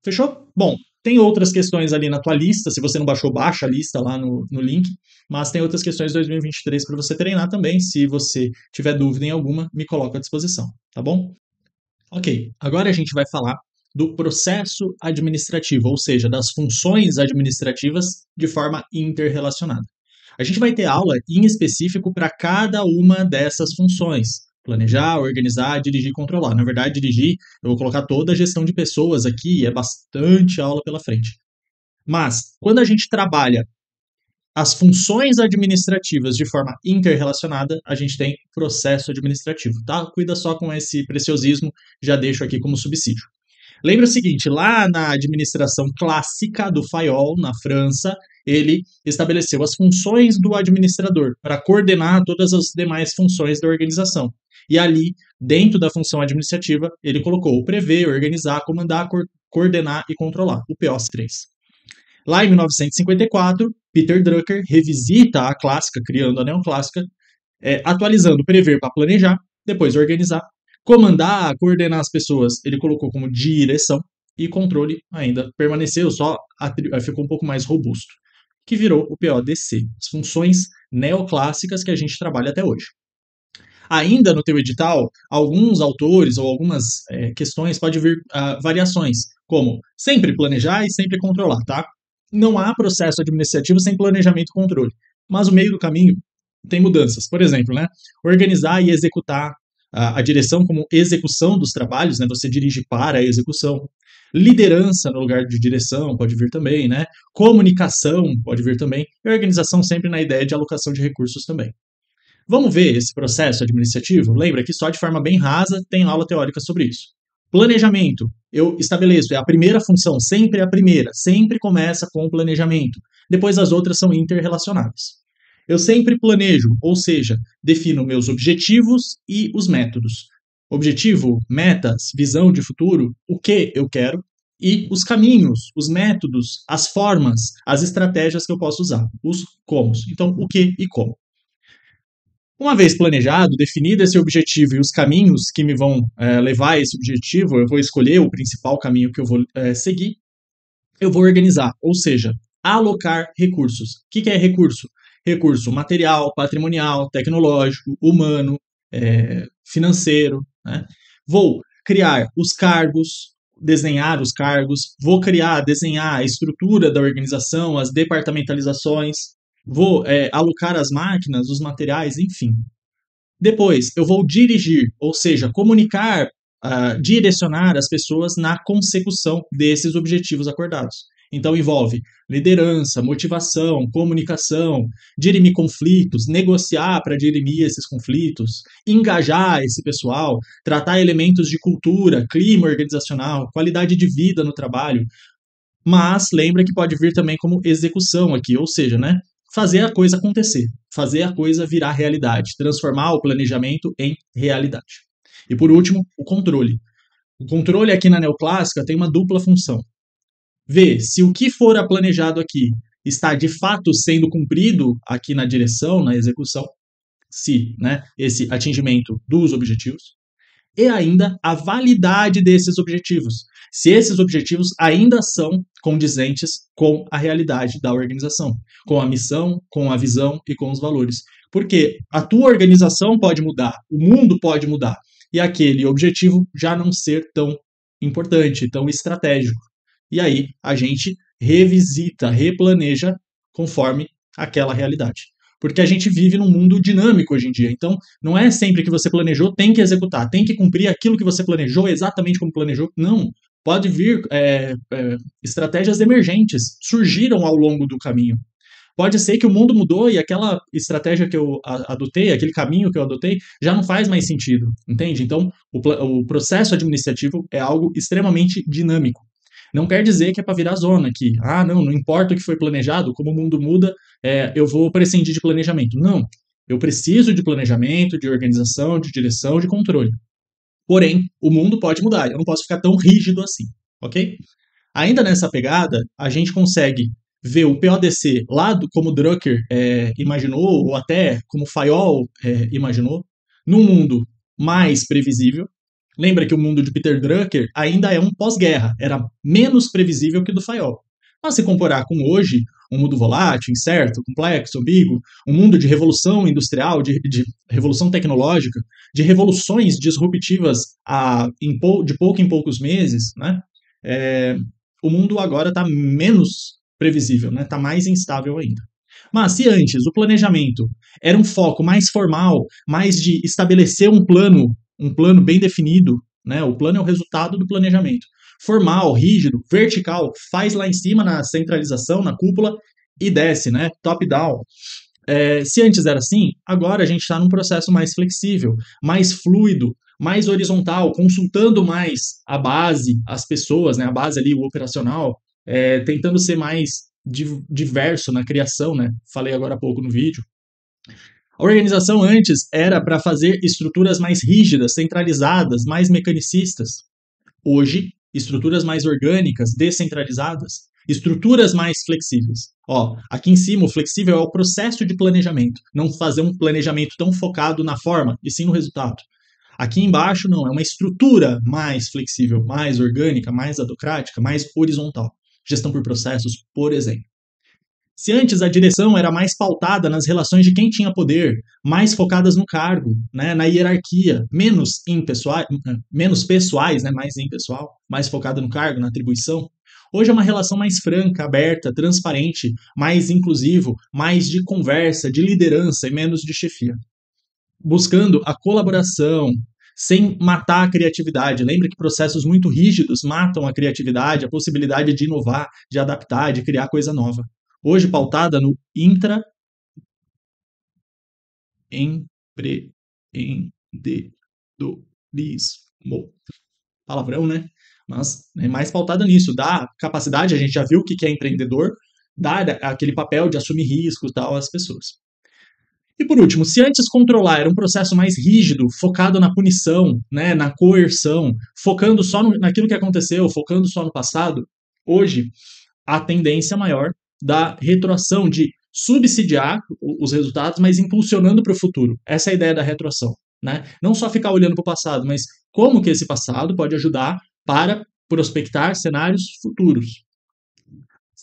[SPEAKER 1] Fechou? Bom, tem outras questões ali na tua lista. Se você não baixou, baixa a lista lá no link. Mas tem outras questões de 2023 para você treinar também. Se você tiver dúvida em alguma, me coloca à disposição, tá bom? Ok, agora a gente vai falar do processo administrativo, ou seja, das funções administrativas de forma interrelacionada. A gente vai ter aula em específico para cada uma dessas funções. Planejar, organizar, dirigir e controlar. Na verdade, dirigir, eu vou colocar toda a gestão de pessoas aqui e é bastante aula pela frente. Mas, quando a gente trabalha as funções administrativas de forma interrelacionada, a gente tem processo administrativo, tá? Cuida só com esse preciosismo, já deixo aqui como subsídio. Lembra o seguinte, lá na administração clássica do Fayol, na França, ele estabeleceu as funções do administrador para coordenar todas as demais funções da organização. E ali, dentro da função administrativa, ele colocou o prever, organizar, comandar, coordenar e controlar, o PO3. Lá em 1954, Peter Drucker revisita a clássica, criando a neoclássica, atualizando prever para planejar, depois organizar, comandar, coordenar as pessoas, ele colocou como direção, e controle ainda permaneceu, só ficou um pouco mais robusto, que virou o PODC, as funções neoclássicas que a gente trabalha até hoje. Ainda no teu edital, alguns autores ou algumas questões pode vir variações, como sempre planejar e sempre controlar, tá? Não há processo administrativo sem planejamento e controle, mas o meio do caminho tem mudanças. Por exemplo, né, organizar e executar a direção como execução dos trabalhos, né, você dirige para a execução. Liderança no lugar de direção pode vir também, né? Comunicação pode vir também. E organização sempre na ideia de alocação de recursos também. Vamos ver esse processo administrativo? Lembra que só de forma bem rasa tem aula teórica sobre isso. Planejamento, eu estabeleço, é a primeira função, sempre a primeira, sempre começa com o planejamento. Depois as outras são interrelacionadas. Eu sempre planejo, ou seja, defino meus objetivos e os métodos. Objetivo, metas, visão de futuro, o que eu quero, e os caminhos, os métodos, as formas, as estratégias que eu posso usar, os comos. Então, o que e como. Uma vez planejado, definido esse objetivo e os caminhos que me vão levar a esse objetivo, eu vou escolher o principal caminho que eu vou seguir, eu vou organizar, ou seja, alocar recursos. O que é recurso? Recurso material, patrimonial, tecnológico, humano, financeiro. Né? Vou criar os cargos, desenhar os cargos, vou desenhar a estrutura da organização, as departamentalizações, vou alocar as máquinas, os materiais, enfim. Depois, eu vou dirigir, ou seja, comunicar, direcionar as pessoas na consecução desses objetivos acordados. Então envolve liderança, motivação, comunicação, dirimir conflitos, negociar para dirimir esses conflitos, engajar esse pessoal, tratar elementos de cultura, clima organizacional, qualidade de vida no trabalho. Mas lembra que pode vir também como execução aqui, ou seja, né, fazer a coisa acontecer, fazer a coisa virar realidade, transformar o planejamento em realidade. E por último, o controle. O controle aqui na neoclássica tem uma dupla função. Ver se o que for planejado aqui está de fato sendo cumprido aqui na direção, na execução, se, né, esse atingimento dos objetivos, e ainda a validade desses objetivos, se esses objetivos ainda são condizentes com a realidade da organização, com a missão, com a visão e com os valores. Porque a tua organização pode mudar, o mundo pode mudar, e aquele objetivo já não ser tão importante, tão estratégico. E aí a gente revisita, replaneja conforme aquela realidade. Porque a gente vive num mundo dinâmico hoje em dia. Então, não é sempre que você planejou, tem que executar, tem que cumprir aquilo que você planejou exatamente como planejou. Não. Pode vir estratégias emergentes, surgiram ao longo do caminho. Pode ser que o mundo mudou e aquela estratégia que eu adotei, aquele caminho que eu adotei, já não faz mais sentido, entende? Então, o processo administrativo é algo extremamente dinâmico. Não quer dizer que é para virar zona aqui. Ah, não importa o que foi planejado, como o mundo muda, eu vou prescindir de planejamento. Não. Eu preciso de planejamento, de organização, de direção, de controle. Porém, o mundo pode mudar. Eu não posso ficar tão rígido assim, ok? Ainda nessa pegada, a gente consegue ver o PODC lá como Drucker imaginou, ou até como Fayol imaginou, num mundo mais previsível. Lembra que o mundo de Peter Drucker ainda é um pós-guerra, era menos previsível que o do Fayol. Mas se comparar com hoje, um mundo volátil, incerto, complexo, ambíguo, um mundo de revolução industrial, de revolução tecnológica, de revoluções disruptivas de pouco em poucos meses, né? O mundo agora está menos previsível, né? Está mais instável ainda. Mas se antes o planejamento era um foco mais formal, mais de estabelecer um plano bem definido, né? O plano é o resultado do planejamento. Formal, rígido, vertical, faz lá em cima na centralização, na cúpula e desce, né? Top-down. Se antes era assim, agora a gente está num processo mais flexível, mais fluido, mais horizontal, consultando mais a base, as pessoas, né? A base ali, o operacional, tentando ser mais diverso na criação, né? Falei agora há pouco no vídeo. A organização antes era para fazer estruturas mais rígidas, centralizadas, mais mecanicistas. Hoje, estruturas mais orgânicas, descentralizadas, estruturas mais flexíveis. Ó, aqui em cima, o flexível é o processo de planejamento, não fazer um planejamento tão focado na forma, e sim no resultado. Aqui embaixo, não, é uma estrutura mais flexível, mais orgânica, mais adocrática, mais horizontal. Gestão por processos, por exemplo. Se antes a direção era mais pautada nas relações de quem tinha poder, mais focadas no cargo, né, na hierarquia, menos pessoais, né, mais impessoal, mais focada no cargo, na atribuição, hoje é uma relação mais franca, aberta, transparente, mais inclusivo, mais de conversa, de liderança e menos de chefia. Buscando a colaboração, sem matar a criatividade. Lembra que processos muito rígidos matam a criatividade, a possibilidade de inovar, de adaptar, de criar coisa nova. Hoje pautada no intraempreendedorismo. Palavrão, né? Mas é mais pautada nisso, dá capacidade, a gente já viu o que é empreendedor, dá aquele papel de assumir riscos e tal às pessoas. E por último, se antes controlar era um processo mais rígido, focado na punição, né, na coerção, focando só naquilo que aconteceu, focando só no passado, hoje a tendência maior da retroação, de subsidiar os resultados, mas impulsionando para o futuro. Essa é a ideia da retroação. Né? Não só ficar olhando para o passado, mas como que esse passado pode ajudar para prospectar cenários futuros.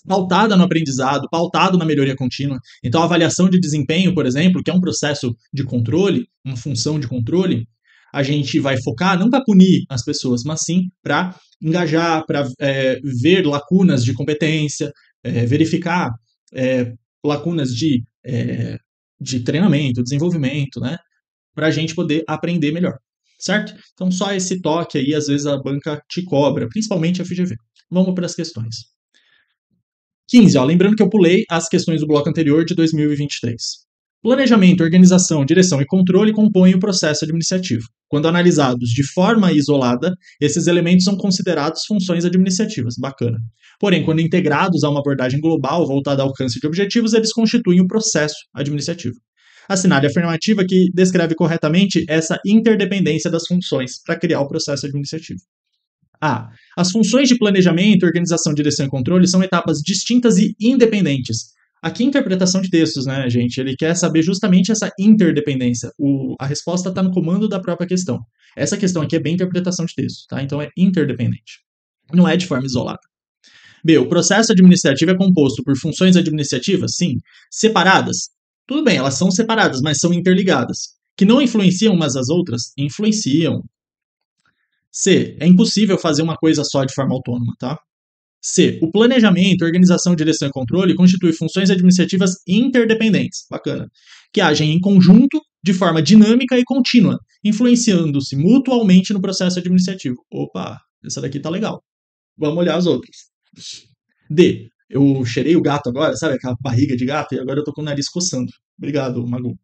[SPEAKER 1] Pautada no aprendizado, pautado na melhoria contínua. Então, a avaliação de desempenho, por exemplo, que é um processo de controle, uma função de controle, a gente vai focar não para punir as pessoas, mas sim para engajar, para ver lacunas de competência, verificar lacunas de treinamento, desenvolvimento, né? Para a gente poder aprender melhor, certo? Então, só esse toque aí, às vezes a banca te cobra, principalmente a FGV. Vamos para as questões. 15, ó, lembrando que eu pulei as questões do bloco anterior de 2023. Planejamento, organização, direção e controle compõem o processo administrativo. Quando analisados de forma isolada, esses elementos são considerados funções administrativas. Bacana. Porém, quando integrados a uma abordagem global voltada ao alcance de objetivos, eles constituem o processo administrativo. Assinale a afirmativa que descreve corretamente essa interdependência das funções para criar o processo administrativo. A. As funções de planejamento, organização, direção e controle são etapas distintas e independentes. Aqui, interpretação de textos, né, gente? Ele quer saber justamente essa interdependência. A resposta está no comando da própria questão. Essa questão aqui é bem interpretação de texto, tá? Então é interdependente. Não é de forma isolada. B. O processo administrativo é composto por funções administrativas, sim. Separadas? Tudo bem, elas são separadas, mas são interligadas. Que não influenciam umas às outras? Influenciam. C. É impossível fazer uma coisa só de forma autônoma, tá? C. O planejamento, organização, direção e controle constitui funções administrativas interdependentes, bacana, que agem em conjunto, de forma dinâmica e contínua, influenciando-se mutualmente no processo administrativo. Opa, essa daqui tá legal. Vamos olhar as outras. D. Eu cheirei o gato agora, sabe aquela barriga de gato? E agora eu tô com o nariz coçando. Obrigado, Magu.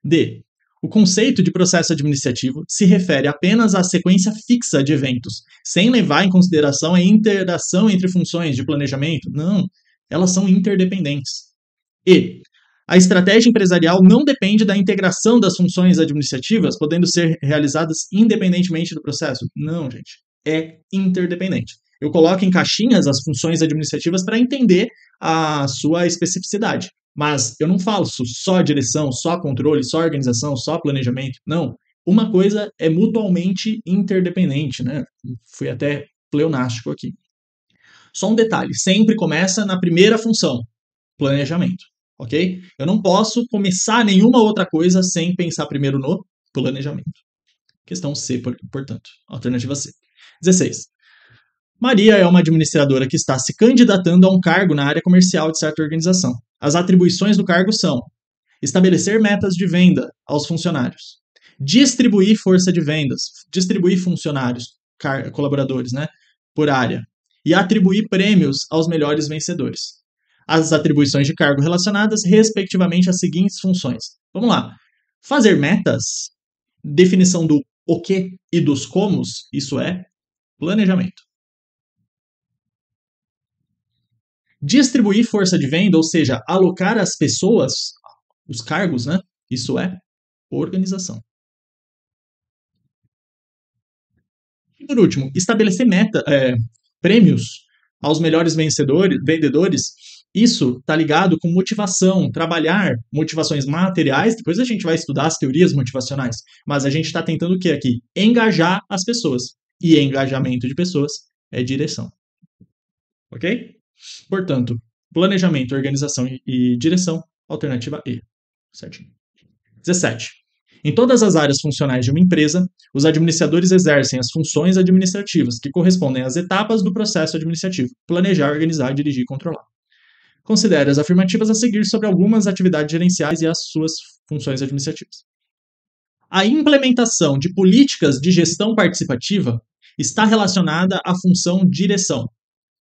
[SPEAKER 1] D. O conceito de processo administrativo se refere apenas à sequência fixa de eventos, sem levar em consideração a interação entre funções de planejamento. Não, elas são interdependentes. E. A estratégia empresarial não depende da integração das funções administrativas, podendo ser realizadas independentemente do processo. Não, gente. É interdependente. Eu coloco em caixinhas as funções administrativas para entender a sua especificidade. Mas eu não falo só direção, só controle, só organização, só planejamento. Não. Uma coisa é mutualmente interdependente, né? Fui até pleonástico aqui. Só um detalhe, sempre começa na primeira função, planejamento, ok? Eu não posso começar nenhuma outra coisa sem pensar primeiro no planejamento. Questão C, portanto. Alternativa C. 16. Maria é uma administradora que está se candidatando a um cargo na área comercial de certa organização. As atribuições do cargo são: estabelecer metas de venda aos funcionários, distribuir força de vendas, distribuir funcionários, colaboradores, né, por área, e atribuir prêmios aos melhores vencedores. As atribuições de cargo relacionadas, respectivamente, às seguintes funções. Vamos lá. Fazer metas, definição do o que e dos comos, isso é planejamento. Distribuir força de venda, ou seja, alocar as pessoas, os cargos, né? Isso é organização. E por último, estabelecer prêmios aos melhores vendedores. Isso está ligado com motivação, trabalhar motivações materiais. Depois a gente vai estudar as teorias motivacionais. Mas a gente está tentando o que aqui? Engajar as pessoas. E engajamento de pessoas é direção. Ok? Portanto, planejamento, organização e direção, alternativa E. Certinho. 17. Em todas as áreas funcionais de uma empresa, os administradores exercem as funções administrativas, que correspondem às etapas do processo administrativo: planejar, organizar, dirigir e controlar. Considere as afirmativas a seguir sobre algumas atividades gerenciais e as suas funções administrativas. A implementação de políticas de gestão participativa está relacionada à função direção.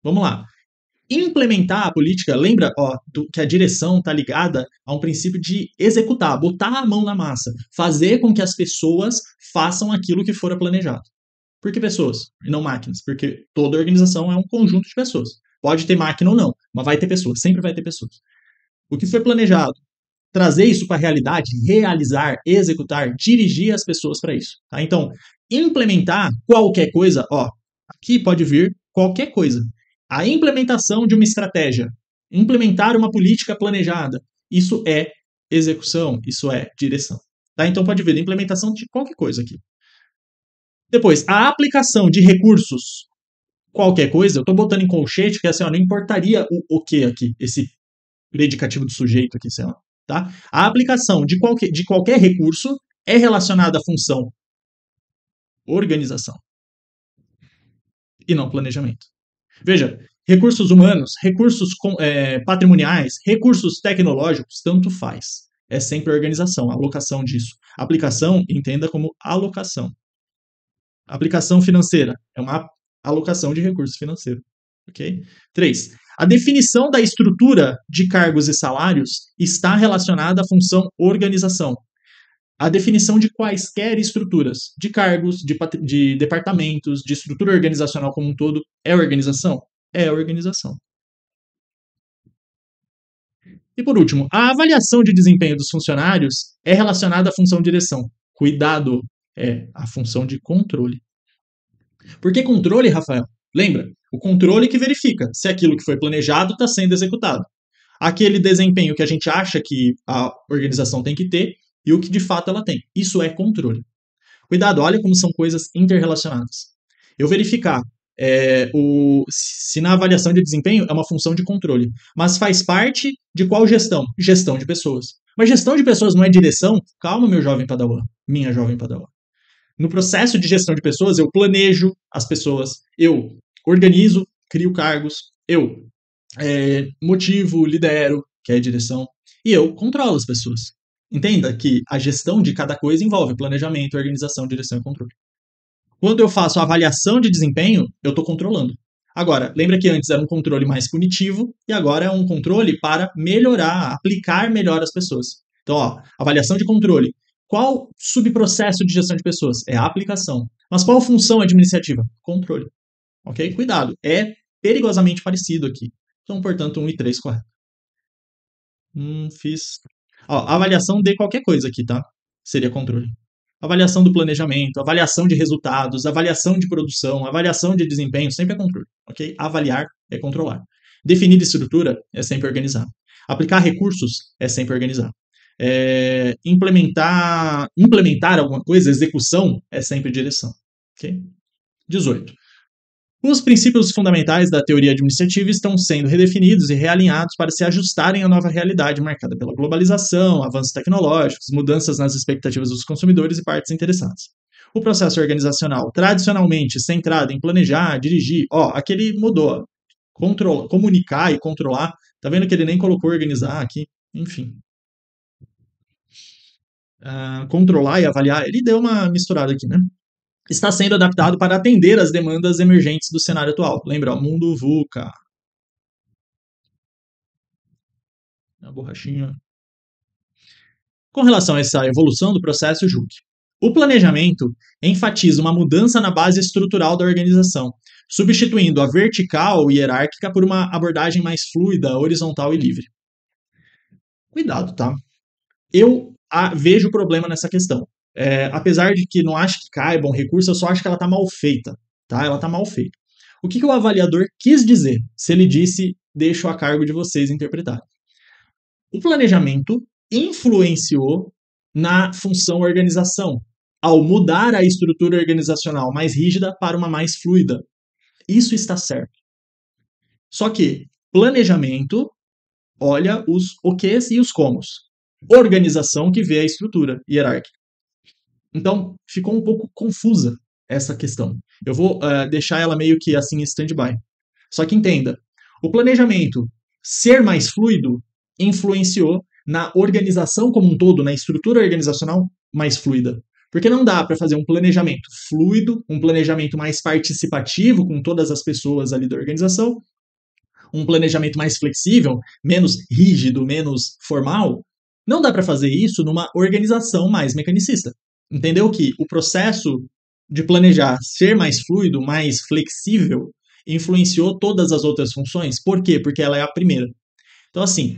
[SPEAKER 1] Vamos lá. Implementar a política, lembra que a direção está ligada a um princípio de executar, botar a mão na massa, fazer com que as pessoas façam aquilo que fora planejado. Por que pessoas e não máquinas? Porque toda organização é um conjunto de pessoas. Pode ter máquina ou não, mas vai ter pessoas, sempre vai ter pessoas. O que foi planejado, trazer isso para a realidade, realizar, executar, dirigir as pessoas para isso. Tá? Então, implementar qualquer coisa, aqui pode vir qualquer coisa. A implementação de uma estratégia, implementar uma política planejada, isso é execução, isso é direção. Tá? Então pode vir a implementação de qualquer coisa aqui. Depois, a aplicação de recursos, qualquer coisa, eu estou botando em colchete, que assim, não importaria o que aqui, esse predicativo do sujeito aqui, sei lá. Tá? A aplicação de qualquer recurso é relacionada à função organização e não planejamento. Veja, recursos humanos, recursos patrimoniais, recursos tecnológicos, tanto faz. É sempre organização, alocação disso. Aplicação, entenda como alocação. Aplicação financeira é uma alocação de recurso financeiro. Ok? 3. A definição da estrutura de cargos e salários está relacionada à função organização. A definição de quaisquer estruturas, de cargos, de departamentos, de estrutura organizacional como um todo, é organização? É organização. E por último, a avaliação de desempenho dos funcionários é relacionada à função de direção. Cuidado, é a função de controle. Por que controle, Rafael? Lembra? O controle que verifica se aquilo que foi planejado está sendo executado. Aquele desempenho que a gente acha que a organização tem que ter e o que de fato ela tem. Isso é controle. Cuidado, olha como são coisas interrelacionadas. Eu verificar se na avaliação de desempenho é uma função de controle, mas faz parte de qual gestão? Gestão de pessoas. Mas gestão de pessoas não é direção? Calma, meu jovem padawan, minha jovem padawan. No processo de gestão de pessoas, eu planejo as pessoas, eu organizo, crio cargos, eu motivo, lidero, que é a direção, e eu controlo as pessoas. Entenda que a gestão de cada coisa envolve planejamento, organização, direção e controle. Quando eu faço a avaliação de desempenho, eu estou controlando. Agora, lembra que antes era um controle mais punitivo e agora é um controle para melhorar, aplicar melhor as pessoas. Então, ó, avaliação de controle. Qual subprocesso de gestão de pessoas? É a aplicação. Mas qual função administrativa? Controle. Ok? Cuidado, é perigosamente parecido aqui. Então, portanto, 1 e 3 correto. Fiz. Ó, avaliação de qualquer coisa aqui, tá? Seria controle. Avaliação do planejamento, avaliação de resultados, avaliação de produção, avaliação de desempenho, sempre é controle, ok? Avaliar é controlar. Definir estrutura é sempre organizar. Aplicar recursos é sempre organizar. Implementar alguma coisa, execução, é sempre direção, ok? 18. Os princípios fundamentais da teoria administrativa estão sendo redefinidos e realinhados para se ajustarem à nova realidade marcada pela globalização, avanços tecnológicos, mudanças nas expectativas dos consumidores e partes interessadas. O processo organizacional, tradicionalmente centrado em planejar, dirigir, aquele mudou. Comunicar e controlar. Tá vendo que ele nem colocou organizar aqui? Enfim. Controlar e avaliar, ele deu uma misturada aqui, né? Está sendo adaptado para atender às demandas emergentes do cenário atual. Lembra, mundo VUCA. A borrachinha. Com relação a essa evolução do processo, julgue. O planejamento enfatiza uma mudança na base estrutural da organização, substituindo a vertical e hierárquica por uma abordagem mais fluida, horizontal e livre. Cuidado, tá? Eu vejo problema nessa questão. Apesar de que não acho que caiba um recurso, eu só acho que ela está mal feita. Tá? Ela está mal feita. O que o avaliador quis dizer? Se ele disse, deixo a cargo de vocês interpretar. O planejamento influenciou na função organização, ao mudar a estrutura organizacional mais rígida para uma mais fluida. Isso está certo. Só que planejamento olha os oquês e os comos. Organização que vê a estrutura hierárquica. Então, ficou um pouco confusa essa questão. Eu vou deixar ela meio que assim em stand-by. Só que entenda, o planejamento ser mais fluido influenciou na organização como um todo, na estrutura organizacional mais fluida. Porque não dá para fazer um planejamento fluido, um planejamento mais participativo com todas as pessoas ali da organização, um planejamento mais flexível, menos rígido, menos formal. Não dá para fazer isso numa organização mais mecanicista. Entendeu que o processo de planejar ser mais fluido, mais flexível, influenciou todas as outras funções? Por quê? Porque ela é a primeira. Então, assim,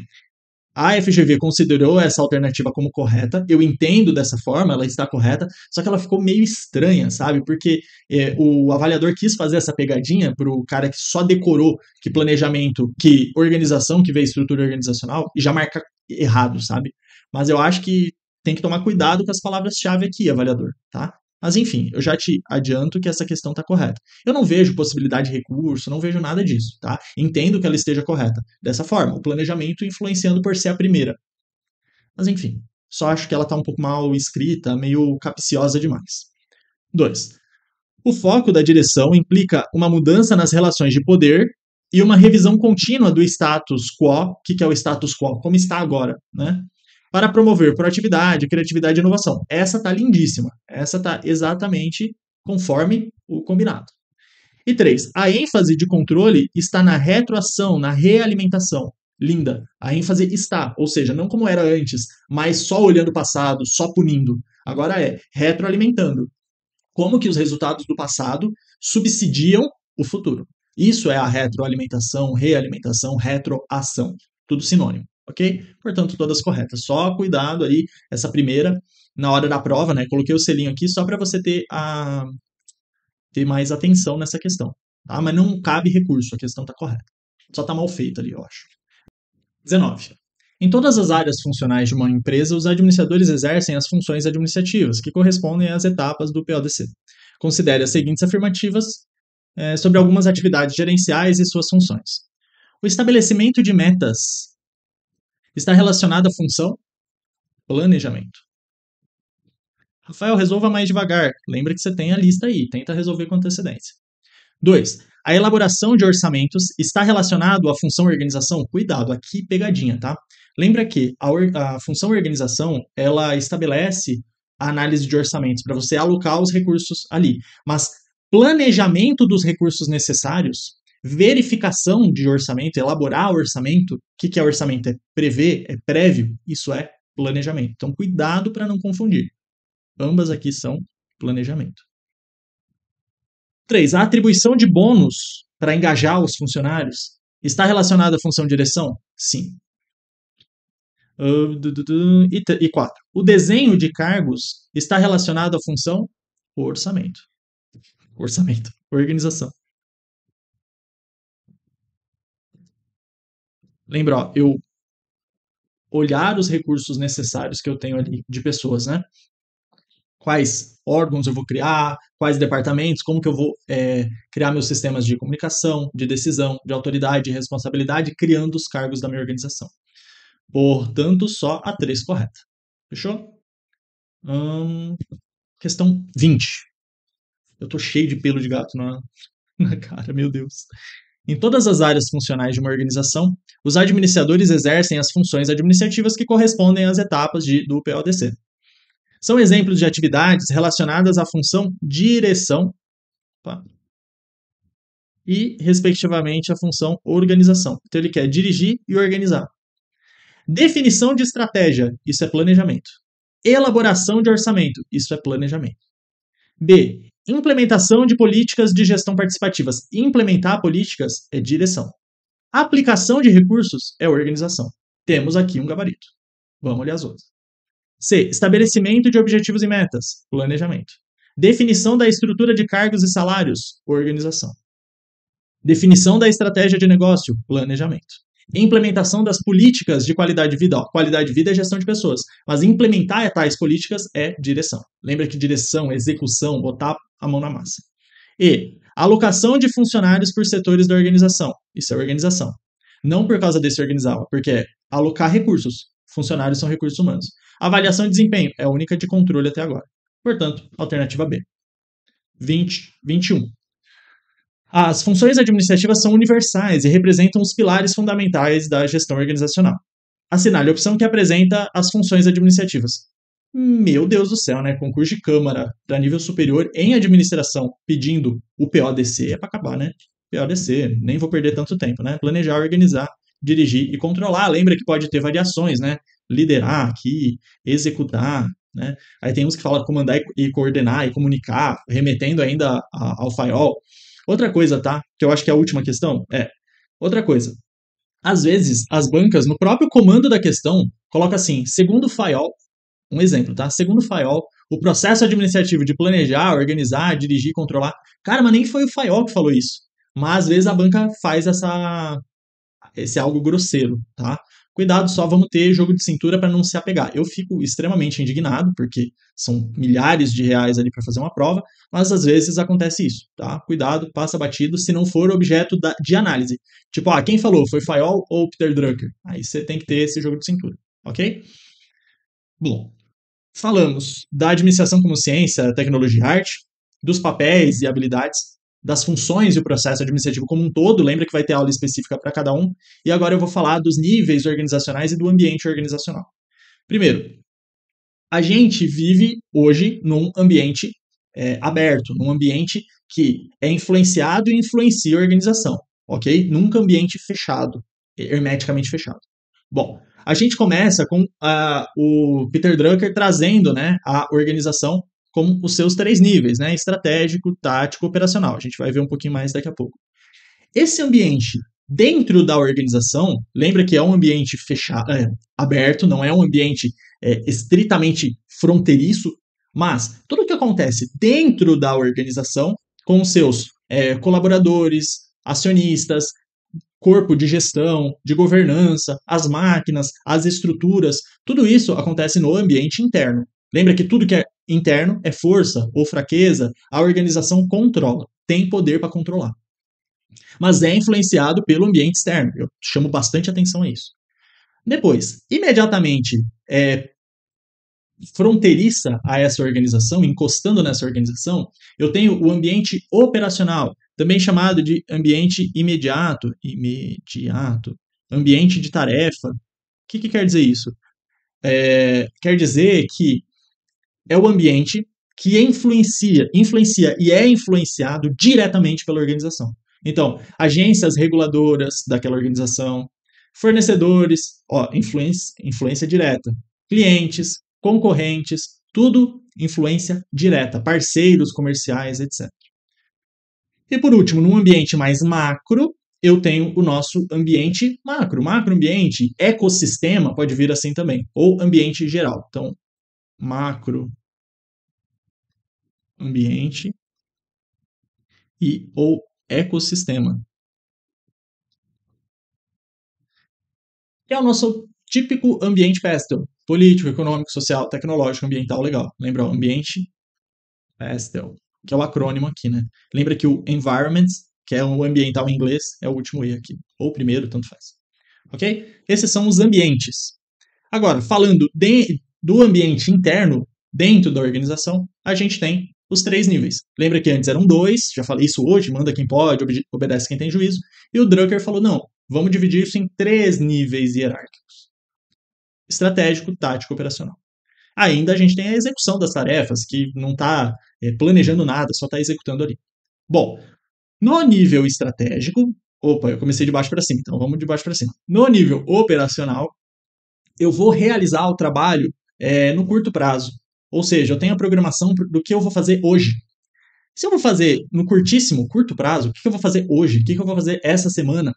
[SPEAKER 1] a FGV considerou essa alternativa como correta, eu entendo dessa forma, ela está correta, só que ela ficou meio estranha, sabe? Porque o avaliador quis fazer essa pegadinha para o cara que só decorou que planejamento, que organização, que vê estrutura organizacional, e já marca errado, sabe? Mas eu acho que tem que tomar cuidado com as palavras-chave aqui, avaliador, tá? Mas enfim, eu já te adianto que essa questão está correta. Eu não vejo possibilidade de recurso, não vejo nada disso, tá? Entendo que ela esteja correta. Dessa forma, o planejamento influenciando por ser a primeira. Mas enfim, só acho que ela está um pouco mal escrita, meio capciosa demais. 2. O foco da direção implica uma mudança nas relações de poder e uma revisão contínua do status quo. O que é o status quo? Como está agora, né? Para promover proatividade, criatividade e inovação. Essa está lindíssima. Essa está exatamente conforme o combinado. E 3, a ênfase de controle está na retroação, na realimentação. Linda. A ênfase está, ou seja, não como era antes, mas só olhando o passado, só punindo. Agora é retroalimentando. Como que os resultados do passado subsidiam o futuro. Isso é a retroalimentação, realimentação, retroação. Tudo sinônimo, ok? Portanto, todas corretas. Só cuidado aí, essa primeira, na hora da prova, né? Coloquei o selinho aqui só para você ter mais atenção nessa questão. Tá? Mas não cabe recurso, a questão está correta. Só está mal feita ali, eu acho. 19. Em todas as áreas funcionais de uma empresa, os administradores exercem as funções administrativas, que correspondem às etapas do PODC. Considere as seguintes afirmativas sobre algumas atividades gerenciais e suas funções. O estabelecimento de metas está relacionado à função planejamento. Rafael, resolva mais devagar. Lembra que você tem a lista aí, tenta resolver com antecedência. 2. A elaboração de orçamentos está relacionado à função organização? Cuidado, aqui pegadinha, tá? Lembra que a função organização, ela estabelece a análise de orçamentos para você alocar os recursos ali. Mas planejamento dos recursos necessários, verificação de orçamento, elaborar orçamento, o que é orçamento? É prever, é prévio, isso é planejamento. Então, cuidado para não confundir. Ambas aqui são planejamento. 3. A atribuição de bônus para engajar os funcionários está relacionada à função de direção? Sim. E 4. O desenho de cargos está relacionado à função orçamento. Orçamento. Organização. Lembra, ó, eu olhar os recursos necessários que eu tenho ali de pessoas, né? Quais órgãos eu vou criar, quais departamentos, como que eu vou criar meus sistemas de comunicação, de decisão, de autoridade, de responsabilidade, criando os cargos da minha organização. Portanto, só a 3 correta. Fechou? Questão 20. Eu tô cheio de pelo de gato na cara, meu Deus. Em todas as áreas funcionais de uma organização, os administradores exercem as funções administrativas que correspondem às etapas do PODC. São exemplos de atividades relacionadas à função direção e, respectivamente, à função organização. Então, ele quer dirigir e organizar. Definição de estratégia, isso é planejamento. Elaboração de orçamento, isso é planejamento. B. Implementação de políticas de gestão participativas. Implementar políticas é direção. Aplicação de recursos é organização. Temos aqui um gabarito. Vamos olhar as outras. C. Estabelecimento de objetivos e metas. Planejamento. Definição da estrutura de cargos e salários. Organização. Definição da estratégia de negócio. Planejamento. Implementação das políticas de qualidade de vida. Ó, qualidade de vida é gestão de pessoas, mas implementar tais políticas é direção. Lembra que direção, execução, botar a mão na massa. E alocação de funcionários por setores da organização. Isso é organização. Não por causa desse organizar, porque é alocar recursos. Funcionários são recursos humanos. Avaliação de desempenho é a única de controle até agora. Portanto, alternativa B. 21. As funções administrativas são universais e representam os pilares fundamentais da gestão organizacional. Assinale a opção que apresenta as funções administrativas. Meu Deus do céu, né? Concurso de Câmara para nível superior em administração pedindo o PODC é para acabar, né? PODC, nem vou perder tanto tempo, né? Planejar, organizar, dirigir e controlar. Lembra que pode ter variações, né? Liderar aqui, executar, né? Aí tem uns que falam comandar e coordenar e comunicar, remetendo ainda ao FAIOL. Outra coisa, tá? Que eu acho que é a última questão outra coisa. Às vezes, as bancas, no próprio comando da questão, coloca assim, segundo o FAIOL, um exemplo, tá? Segundo o FAIOL, o processo administrativo de planejar, organizar, dirigir, controlar. Cara, mas nem foi o FAIOL que falou isso. Mas às vezes a banca faz esse algo grosseiro, tá? Cuidado, só vamos ter jogo de cintura para não se apegar. Eu fico extremamente indignado, porque são milhares de reais ali para fazer uma prova, mas às vezes acontece isso, tá? Cuidado, passa batido, se não for objeto de análise. Tipo, quem falou? Foi FAIOL ou Peter Drucker? Aí você tem que ter esse jogo de cintura, ok? Bom, falamos da administração como ciência, tecnologia e arte, dos papéis e habilidades, das funções e o processo administrativo como um todo, lembra que vai ter aula específica para cada um, e agora eu vou falar dos níveis organizacionais e do ambiente organizacional. Primeiro, a gente vive hoje num ambiente aberto, num ambiente que é influenciado e influencia a organização, ok? Nunca ambiente fechado, hermeticamente fechado. Bom, a gente começa com o Peter Drucker trazendo, né, a organização como os seus 3 níveis, né, estratégico, tático, operacional. A gente vai ver um pouquinho mais daqui a pouco. Esse ambiente dentro da organização, lembra que é um ambiente fechado, aberto, não é um ambiente estritamente fronteiriço, mas tudo o que acontece dentro da organização, com os seus colaboradores, acionistas, corpo de gestão, de governança, as máquinas, as estruturas, tudo isso acontece no ambiente interno. Lembra que tudo que é interno é força ou fraqueza, a organização controla, tem poder para controlar. Mas é influenciado pelo ambiente externo. Eu chamo bastante atenção a isso. Depois, imediatamente fronteiriça a essa organização, encostando nessa organização, eu tenho o ambiente operacional, também chamado de ambiente imediato, ambiente de tarefa. O que quer dizer isso? Quer dizer que é o ambiente que influencia e é influenciado diretamente pela organização. Então, agências reguladoras daquela organização, fornecedores, influência direta, clientes, concorrentes, tudo influência direta, parceiros comerciais, etc. E por último, num ambiente mais macro, eu tenho o nosso ambiente macro. Macroambiente, ecossistema, pode vir assim também, ou ambiente geral. Então, macro ambiente ou ecossistema. Que é o nosso típico ambiente pastel. Político, econômico, social, tecnológico, ambiental, legal. Lembra o ambiente pastel, que é o acrônimo aqui, né? Lembra que o environment, que é o ambiental em inglês, é o último E aqui. Ou o primeiro, tanto faz. Ok? Esses são os ambientes. Agora, falando do ambiente interno, dentro da organização, a gente tem os 3 níveis. Lembra que antes eram 2, já falei isso hoje, manda quem pode, obedece quem tem juízo. E o Drucker falou, não, vamos dividir isso em 3 níveis hierárquicos. Estratégico, tático, operacional. Ainda a gente tem a execução das tarefas, que não está planejando nada, só está executando ali. Bom, no nível estratégico, eu comecei de baixo para cima, então vamos de baixo para cima. No nível operacional, eu vou realizar o trabalho no curto prazo. Ou seja, eu tenho a programação do que eu vou fazer hoje. Se eu vou fazer no curto prazo, o que eu vou fazer hoje? O que eu vou fazer essa semana?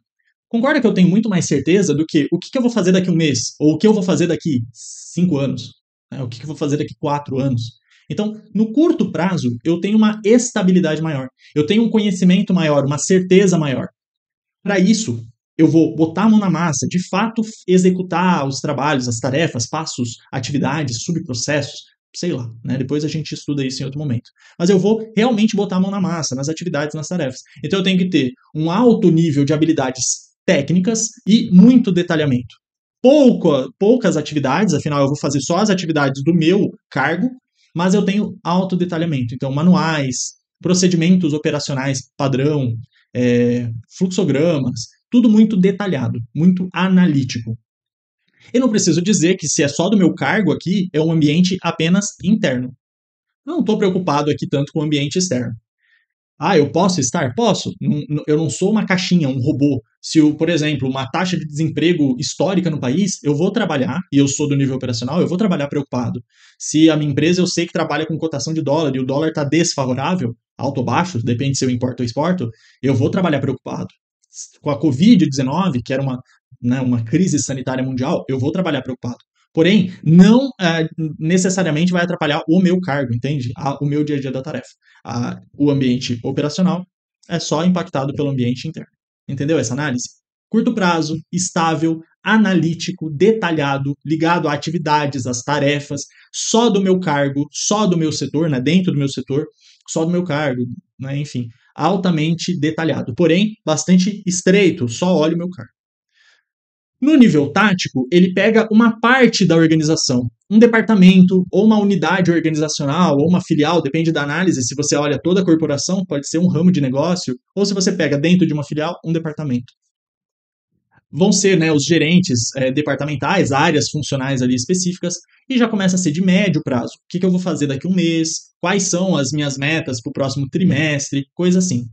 [SPEAKER 1] Concorda que eu tenho muito mais certeza do que o que eu vou fazer daqui a um mês? Ou o que eu vou fazer daqui 5 anos? Né? O que eu vou fazer daqui 4 anos? Então, no curto prazo, eu tenho uma estabilidade maior. Eu tenho um conhecimento maior, uma certeza maior. Para isso, eu vou botar a mão na massa, de fato executar os trabalhos, as tarefas, passos, atividades, subprocessos, sei lá, né? Depois a gente estuda isso em outro momento. Mas eu vou realmente botar a mão na massa, nas atividades, nas tarefas. Então eu tenho que ter um alto nível de habilidades técnicas e muito detalhamento. Poucas atividades, afinal eu vou fazer só as atividades do meu cargo, mas eu tenho alto detalhamento. Então, manuais, procedimentos operacionais padrão, fluxogramas, tudo muito detalhado, muito analítico. Eu não preciso dizer que se é só do meu cargo aqui, é um ambiente apenas interno. Não estou preocupado aqui tanto com o ambiente externo. Eu posso estar? Posso. Eu não sou uma caixinha, um robô. Se, por exemplo, uma taxa de desemprego histórica no país, eu vou trabalhar, e eu sou do nível operacional, eu vou trabalhar preocupado. Se a minha empresa eu sei que trabalha com cotação de dólar e o dólar está desfavorável, alto ou baixo, depende se eu importo ou exporto, eu vou trabalhar preocupado. Com a Covid-19, que era uma crise sanitária mundial, eu vou trabalhar preocupado. Porém, não necessariamente vai atrapalhar o meu cargo, entende? O meu dia a dia da tarefa. O ambiente operacional é só impactado pelo ambiente interno. Entendeu essa análise? Curto prazo, estável, analítico, detalhado, ligado a atividades, às tarefas, só do meu cargo, só do meu setor, né, dentro do meu setor, só do meu cargo, né, enfim, altamente detalhado. Porém, bastante estreito, só olho o meu cargo. No nível tático, ele pega uma parte da organização, um departamento, ou uma unidade organizacional, ou uma filial, depende da análise. Se você olha toda a corporação, pode ser um ramo de negócio, ou se você pega dentro de uma filial, um departamento. Vão ser, né, os gerentes departamentais, áreas funcionais ali específicas, e já começa a ser de médio prazo. O que eu vou fazer daqui a um mês? quais são as minhas metas para o próximo trimestre, coisa assim.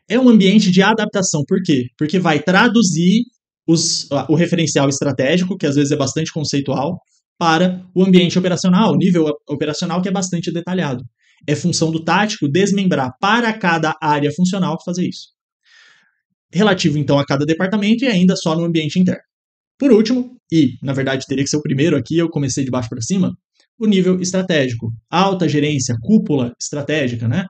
[SPEAKER 1] É um ambiente de adaptação, por quê? Porque vai traduzir o referencial estratégico, que às vezes é bastante conceitual, para o ambiente operacional, o nível operacional que é bastante detalhado. É função do tático desmembrar para cada área funcional fazer isso. Relativo, então, a cada departamento e ainda só no ambiente interno. Por último, e na verdade teria que ser o primeiro aqui, eu comecei de baixo para cima, o nível estratégico. Alta gerência, cúpula estratégica, né?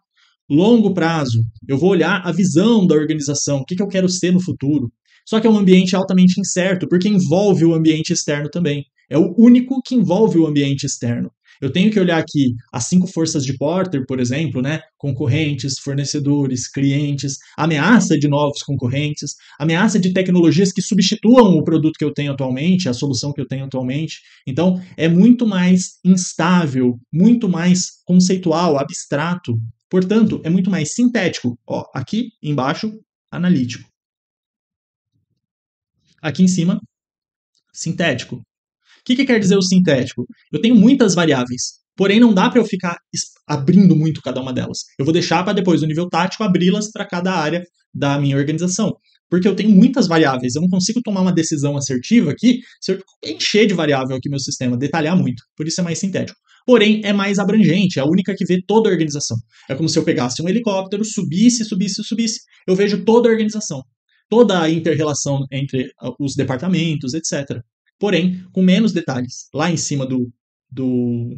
[SPEAKER 1] Longo prazo, eu vou olhar a visão da organização, o que eu quero ser no futuro. Só que é um ambiente altamente incerto, porque envolve o ambiente externo também. É o único que envolve o ambiente externo. Eu tenho que olhar aqui as 5 forças de Porter, por exemplo, né? Concorrentes, fornecedores, clientes, ameaça de novos concorrentes, ameaça de tecnologias que substituam o produto que eu tenho atualmente, a solução que eu tenho atualmente. Então, é muito mais instável, muito mais conceitual, abstrato. Portanto, é muito mais sintético. Ó, aqui embaixo, analítico. Aqui em cima, sintético. O que quer dizer o sintético? Eu tenho muitas variáveis, porém não dá para eu ficar abrindo muito cada uma delas. Eu vou deixar para depois, no nível tático, abri-las para cada área da minha organização. Porque eu tenho muitas variáveis, eu não consigo tomar uma decisão assertiva aqui se eu encher de variável aqui meu sistema, detalhar muito. Por isso é mais sintético. Porém, é mais abrangente, é a única que vê toda a organização. É como se eu pegasse um helicóptero, subisse. Eu vejo toda a organização, toda a inter-relação entre os departamentos, etc. Porém, com menos detalhes. Lá em cima do, do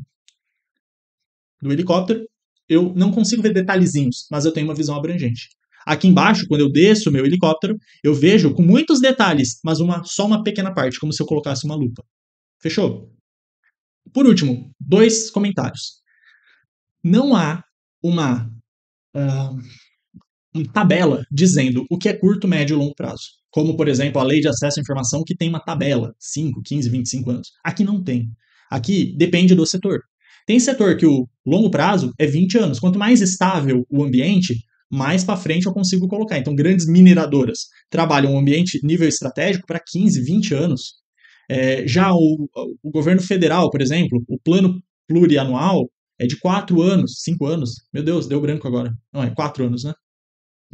[SPEAKER 1] helicóptero, eu não consigo ver detalhezinhos, mas eu tenho uma visão abrangente. Aqui embaixo, quando eu desço o meu helicóptero, eu vejo com muitos detalhes, mas só uma pequena parte, como se eu colocasse uma lupa. Fechou? Por último, 2 comentários. Não há uma tabela dizendo o que é curto, médio e longo prazo. Como, por exemplo, a Lei de Acesso à Informação, que tem uma tabela, 5, 15, 25 anos. Aqui não tem. Aqui depende do setor. Tem setor que o longo prazo é 20 anos. Quanto mais estável o ambiente, mais para frente eu consigo colocar. Então, grandes mineradoras trabalham um ambiente nível estratégico para 15, 20 anos. Já o governo federal, por exemplo, o plano plurianual é de 4 anos, 5 anos. Meu Deus, deu branco agora. Não, é 4 anos, né?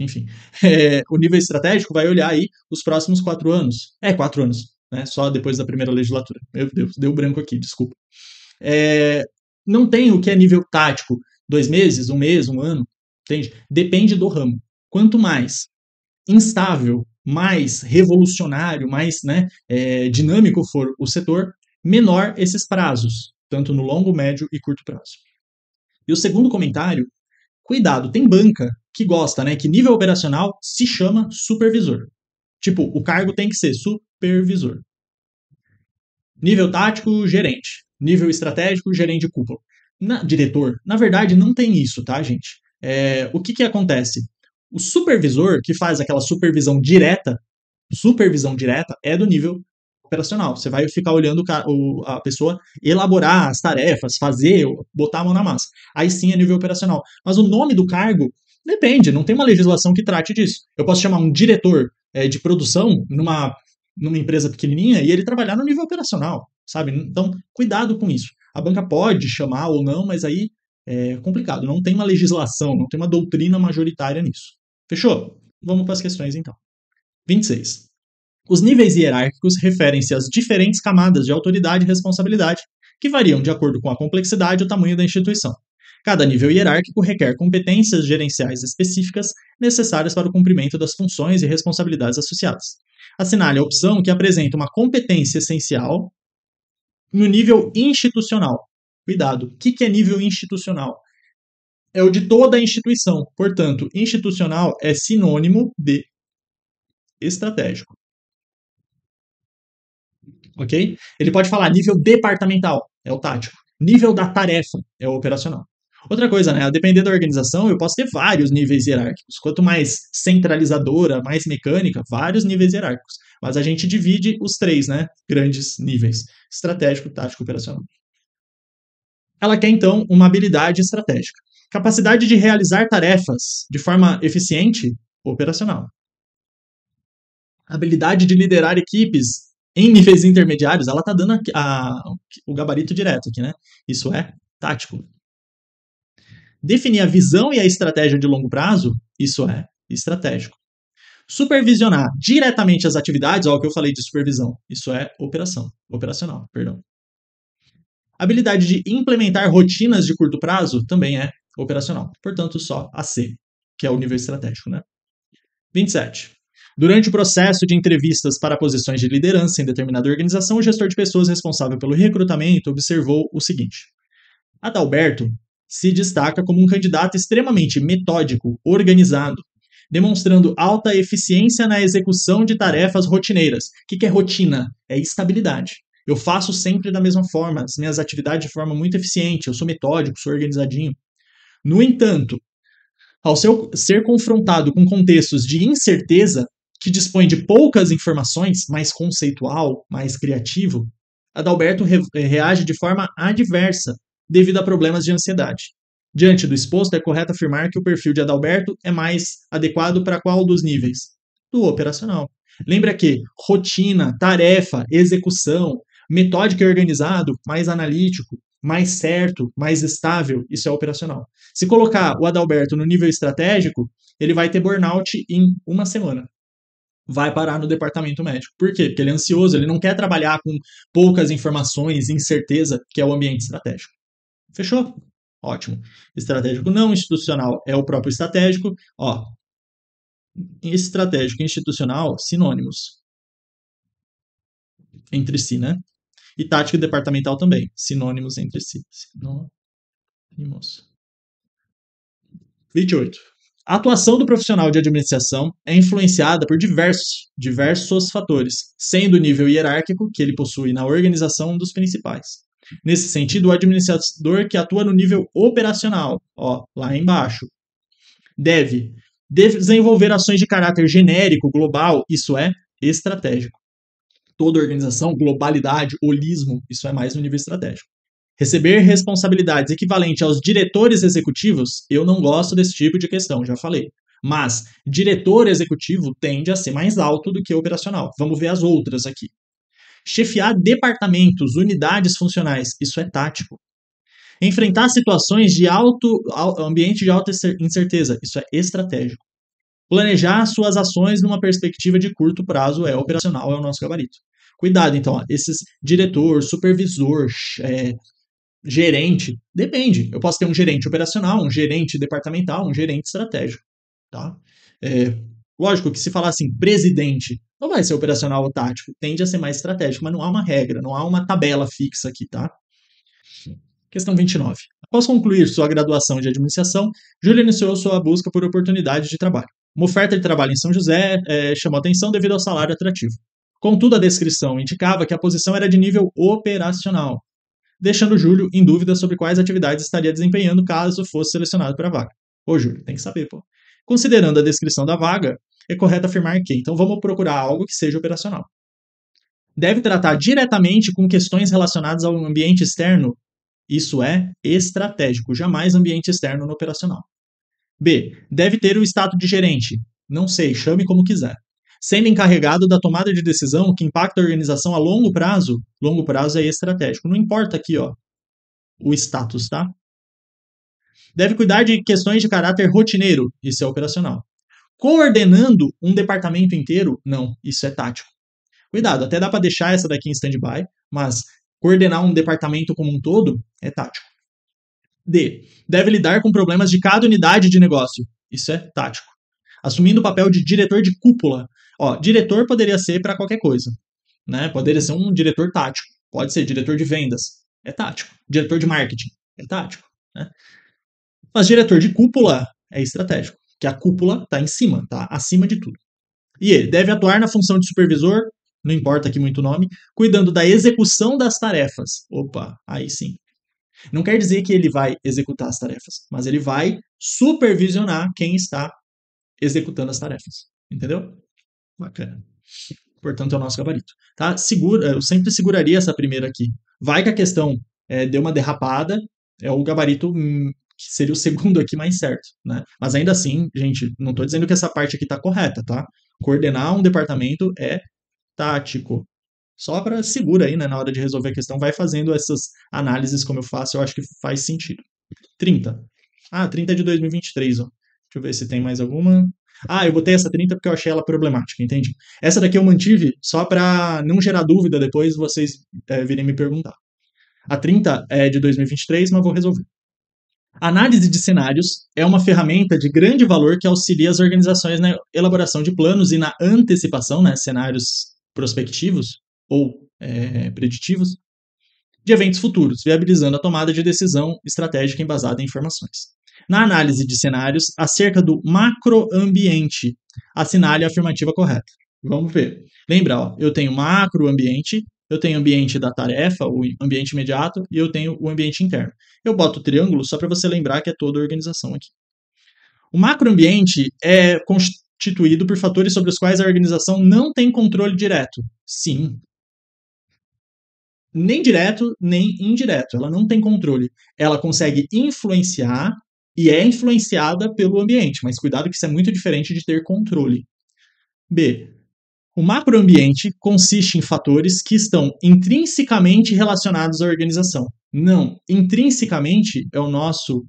[SPEAKER 1] Enfim, o nível estratégico vai olhar aí os próximos 4 anos. 4 anos, né? Só depois da primeira legislatura. Meu Deus, deu branco aqui, desculpa. Não tem o que é nível tático, 2 meses, 1 mês, 1 ano, entende? Depende do ramo. Quanto mais instável, mais revolucionário, mais dinâmico for o setor, menor esses prazos, tanto no longo, médio e curto prazo. E o segundo comentário, cuidado, tem banca que gosta, né, que nível operacional se chama supervisor. Tipo, o cargo tem que ser supervisor. Nível tático, gerente. Nível estratégico, gerente de cúpula. Diretor. Na verdade, não tem isso, tá, gente? O que acontece? O supervisor, que faz aquela supervisão direta é do nível operacional. Você vai ficar olhando a pessoa elaborar as tarefas, fazer, botar a mão na massa. Aí sim é nível operacional. Mas o nome do cargo depende, não tem uma legislação que trate disso. Eu posso chamar um diretor de produção numa empresa pequenininha e ele trabalhar no nível operacional, sabe? Então, cuidado com isso. A banca pode chamar ou não, mas aí é complicado. Não tem uma legislação, não tem uma doutrina majoritária nisso. Fechou? Vamos para as questões então. 26. Os níveis hierárquicos referem-se às diferentes camadas de autoridade e responsabilidade, que variam de acordo com a complexidade e o tamanho da instituição. Cada nível hierárquico requer competências gerenciais específicas necessárias para o cumprimento das funções e responsabilidades associadas. Assinale a opção que apresenta uma competência essencial no nível institucional. Cuidado, o que é nível institucional? É o de toda a instituição. Portanto, institucional é sinônimo de estratégico. Ok? Ele pode falar nível departamental, é o tático. Nível da tarefa, é o operacional. Outra coisa, né? A depender da organização, eu posso ter vários níveis hierárquicos. Quanto mais centralizadora, mais mecânica, vários níveis hierárquicos. Mas a gente divide os 3, né? Grandes níveis: estratégico, tático e operacional. Ela quer, então, uma habilidade estratégica. Capacidade de realizar tarefas de forma eficiente, operacional. Habilidade de liderar equipes em níveis intermediários, ela está dando o gabarito direto aqui, né? Isso é tático. Definir a visão e a estratégia de longo prazo, isso é estratégico. Supervisionar diretamente as atividades, ó, o que eu falei de supervisão, isso é operacional, perdão. Habilidade de implementar rotinas de curto prazo também é operacional. Portanto, só a C, que é o nível estratégico, né? 27. Durante o processo de entrevistas para posições de liderança em determinada organização, o gestor de pessoas responsável pelo recrutamento observou o seguinte: Adalberto se destaca como um candidato extremamente metódico, organizado, demonstrando alta eficiência na execução de tarefas rotineiras. O que é rotina? É estabilidade. Eu faço sempre da mesma forma, as minhas atividades de forma muito eficiente, eu sou metódico, sou organizadinho. No entanto, ao ser confrontado com contextos de incerteza, que dispõe de poucas informações, mais conceitual, mais criativo, Adalberto reage de forma adversa devido a problemas de ansiedade. Diante do exposto, é correto afirmar que o perfil de Adalberto é mais adequado para qual dos níveis? Do operacional. Lembra que rotina, tarefa, execução, metódica e organizado, mais analítico, mais certo, mais estável, isso é operacional. Se colocar o Adalberto no nível estratégico, ele vai ter burnout em uma semana. Vai parar no departamento médico. Por quê? Porque ele é ansioso, ele não quer trabalhar com poucas informações, incerteza, que é o ambiente estratégico. Fechou? Ótimo. Estratégico não institucional é o próprio estratégico. Ó, estratégico e institucional, sinônimos entre si, né? E tática e departamental também, sinônimos entre si. Sinônimos. 28. A atuação do profissional de administração é influenciada por diversos fatores, sendo o nível hierárquico que ele possui na organização um dos principais. Nesse sentido, o administrador que atua no nível operacional, ó, lá embaixo, deve desenvolver ações de caráter genérico, global, isso é estratégico. Toda organização, globalidade, holismo, isso é mais no nível estratégico. Receber responsabilidades equivalentes aos diretores executivos, eu não gosto desse tipo de questão, já falei. Mas diretor executivo tende a ser mais alto do que operacional. Vamos ver as outras aqui. Chefiar departamentos, unidades funcionais, isso é tático. Enfrentar situações de ambiente de alta incerteza, isso é estratégico. Planejar suas ações numa perspectiva de curto prazo é operacional, é o nosso gabarito. Cuidado, então, ó, esses diretor, supervisor, gerente, depende. Eu posso ter um gerente operacional, um gerente departamental, um gerente estratégico, tá? Lógico que se falar assim, presidente, não vai ser operacional ou tático, tende a ser mais estratégico, mas não há uma regra, não há uma tabela fixa aqui, tá? Questão 29. Após concluir sua graduação de administração, Júlia iniciou sua busca por oportunidades de trabalho. Uma oferta de trabalho em São José chamou atenção devido ao salário atrativo. Contudo, a descrição indicava que a posição era de nível operacional, deixando Júlio em dúvida sobre quais atividades estaria desempenhando caso fosse selecionado para a vaga. Ô, Júlio, tem que saber, pô. Considerando a descrição da vaga, é correto afirmar que, então vamos procurar algo que seja operacional. Deve tratar diretamente com questões relacionadas ao ambiente externo. Isso é estratégico, jamais ambiente externo no operacional. B. Deve ter o status de gerente. Não sei, chame como quiser. Sendo encarregado da tomada de decisão que impacta a organização a longo prazo é estratégico. Não importa aqui, ó, o status, tá? Deve cuidar de questões de caráter rotineiro. Isso é operacional. Coordenando um departamento inteiro? Não, isso é tático. Cuidado, até dá para deixar essa daqui em stand-by, mas coordenar um departamento como um todo é tático. D. Deve lidar com problemas de cada unidade de negócio. Isso é tático. Assumindo o papel de diretor de cúpula. Ó, diretor poderia ser para qualquer coisa, né? Poderia ser um diretor tático, pode ser diretor de vendas, é tático. Diretor de marketing, é tático, né? Mas diretor de cúpula é estratégico, que a cúpula está em cima, tá acima de tudo. E ele deve atuar na função de supervisor, não importa aqui muito o nome, cuidando da execução das tarefas. Opa, aí sim. Não quer dizer que ele vai executar as tarefas, mas ele vai supervisionar quem está executando as tarefas. Entendeu? Bacana. Portanto, é o nosso gabarito. Tá? Eu sempre seguraria essa primeira aqui. Vai que a questão deu uma derrapada, é o gabarito que seria o segundo aqui mais certo. Né? Mas ainda assim, gente, não estou dizendo que essa parte aqui está correta, tá? Coordenar um departamento é tático. Só para segura aí, né, na hora de resolver a questão, vai fazendo essas análises como eu faço, eu acho que faz sentido. 30. Ah, 30 é de 2023, ó. Deixa eu ver se tem mais alguma. Ah, eu botei essa 30 porque eu achei ela problemática, entende? Essa daqui eu mantive só para não gerar dúvida depois vocês virem me perguntar. A 30 é de 2023, mas vou resolver. Análise de cenários é uma ferramenta de grande valor que auxilia as organizações na elaboração de planos e na antecipação, né, cenários prospectivos ou preditivos, de eventos futuros, viabilizando a tomada de decisão estratégica embasada em informações. Na análise de cenários, acerca do macroambiente, assinale a afirmativa correta. Vamos ver. Lembra, ó, eu tenho macroambiente, eu tenho o ambiente da tarefa, o ambiente imediato, e eu tenho o ambiente interno. Eu boto o triângulo só para você lembrar que é toda a organização aqui. O macroambiente é constituído por fatores sobre os quais a organização não tem controle direto. Sim. Nem direto, nem indireto. Ela não tem controle. Ela consegue influenciar e é influenciada pelo ambiente, mas cuidado que isso é muito diferente de ter controle. B. O macroambiente consiste em fatores que estão intrinsecamente relacionados à organização. Não, intrinsecamente é o nosso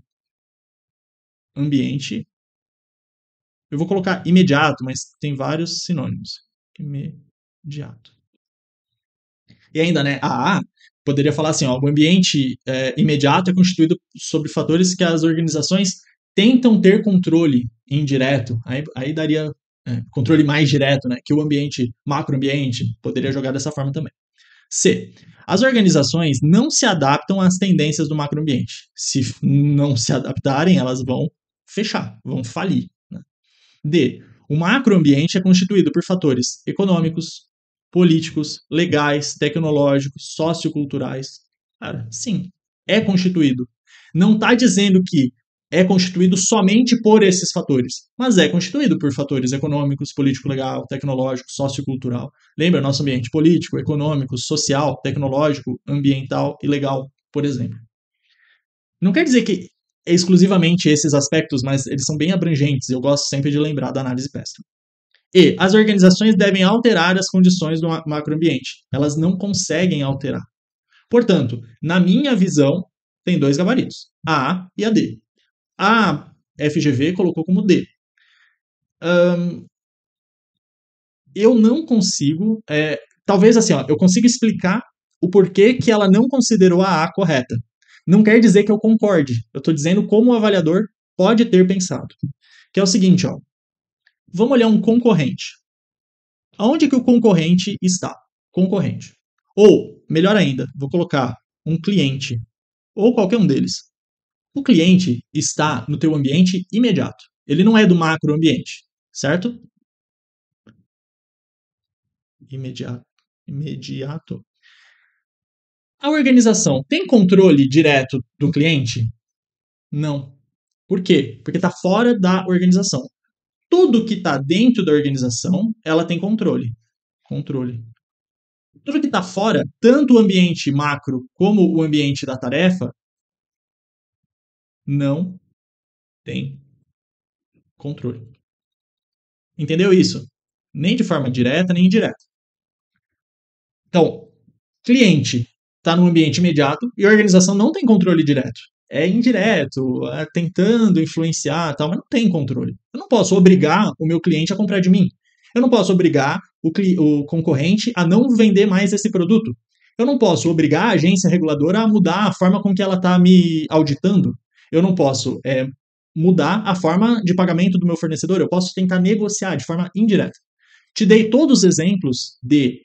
[SPEAKER 1] ambiente. Eu vou colocar imediato, mas tem vários sinônimos. Imediato. E ainda, né, a A poderia falar assim, ó, o ambiente imediato é constituído sobre fatores que as organizações tentam ter controle indireto. Aí daria controle mais direto, né, que o ambiente, macroambiente, poderia jogar dessa forma também. C. As organizações não se adaptam às tendências do macroambiente. Se não se adaptarem, elas vão fechar, vão falir. Né? D. O macroambiente é constituído por fatores econômicos, políticos, legais, tecnológicos, socioculturais. Cara, sim, é constituído. Não está dizendo que é constituído somente por esses fatores, mas é constituído por fatores econômicos, político-legal, tecnológico, sociocultural. Lembra nosso ambiente político, econômico, social, tecnológico, ambiental e legal, por exemplo. Não quer dizer que é exclusivamente esses aspectos, mas eles são bem abrangentes. Eu gosto sempre de lembrar da análise PESTEL. E as organizações devem alterar as condições do macroambiente. Elas não conseguem alterar. Portanto, na minha visão, tem dois gabaritos, a A e a D. A FGV colocou como D. Eu não consigo, talvez assim, ó, eu consigo explicar o porquê que ela não considerou a A correta. Não quer dizer que eu concorde. Eu estou dizendo como o avaliador pode ter pensado. Que é o seguinte, ó. Vamos olhar um concorrente. Aonde que o concorrente está? Concorrente. Ou, melhor ainda, vou colocar um cliente. Ou qualquer um deles. O cliente está no teu ambiente imediato. Ele não é do macroambiente, certo? Imediato. A organização tem controle direto do cliente? Não. Por quê? Porque está fora da organização. Tudo que está dentro da organização, ela tem controle. Controle. Tudo que está fora, tanto o ambiente macro como o ambiente da tarefa, não tem controle. Entendeu isso? Nem de forma direta, nem indireta. Então, cliente está no ambiente imediato e a organização não tem controle direto. É indireto, tentando influenciar, tal, mas não tem controle. Eu não posso obrigar o meu cliente a comprar de mim. Eu não posso obrigar o concorrente a não vender mais esse produto. Eu não posso obrigar a agência reguladora a mudar a forma com que ela está me auditando. Eu não posso mudar a forma de pagamento do meu fornecedor. Eu posso tentar negociar de forma indireta. Te dei todos os exemplos de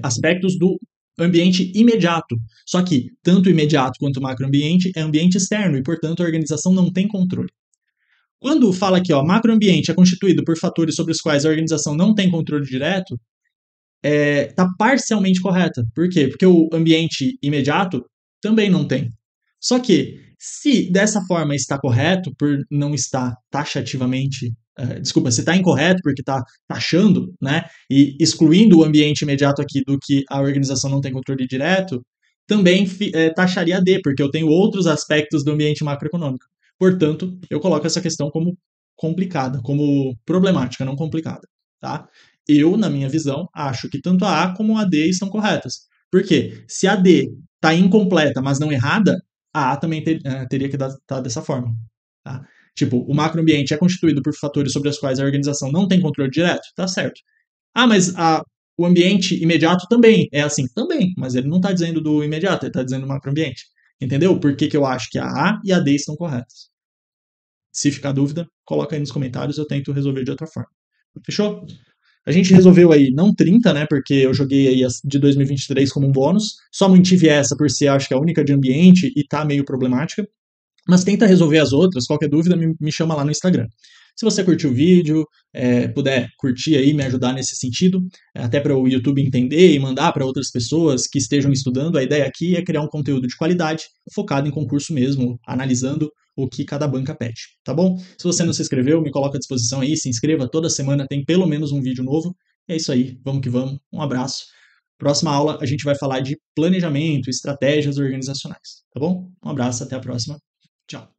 [SPEAKER 1] aspectos do ambiente imediato. Só que tanto o imediato quanto o macroambiente é ambiente externo e, portanto, a organização não tem controle. Quando fala aqui, ó, macroambiente é constituído por fatores sobre os quais a organização não tem controle direto, está parcialmente correta. Por quê? Porque o ambiente imediato também não tem. Só que, se dessa forma está correto, por não estar taxativamente se está incorreto porque está taxando, né, e excluindo o ambiente imediato aqui do que a organização não tem controle direto, também taxaria D, porque eu tenho outros aspectos do ambiente macroeconômico. Portanto, eu coloco essa questão como complicada, como problemática, não complicada. Tá? Eu, na minha visão, acho que tanto a A como a D estão corretas. Por quê? Se a D está incompleta, mas não errada, a A também teria que estar dessa forma. Tá? Tipo, o macroambiente é constituído por fatores sobre os quais a organização não tem controle direto? Tá certo. Ah, mas o ambiente imediato também é assim? Também, mas ele não está dizendo do imediato, ele está dizendo do macroambiente. Entendeu? Por que eu acho que a A e a D estão corretas? Se ficar dúvida, coloca aí nos comentários, eu tento resolver de outra forma. Fechou? A gente resolveu aí, não 30, né? Porque eu joguei aí as de 2023 como um bônus. Só mantive essa por ser, acho que, a única de ambiente e tá meio problemática. Mas tenta resolver as outras. Qualquer dúvida, me chama lá no Instagram. Se você curtiu o vídeo, puder curtir aí, me ajudar nesse sentido, até para o YouTube entender e mandar para outras pessoas que estejam estudando, a ideia aqui é criar um conteúdo de qualidade, focado em concurso mesmo, analisando o que cada banca pede, tá bom? Se você não se inscreveu, me coloca à disposição aí, se inscreva, toda semana tem pelo menos um vídeo novo. É isso aí, vamos que vamos, um abraço. Próxima aula a gente vai falar de planejamento, estratégias organizacionais, tá bom? Um abraço, até a próxima. Tchau.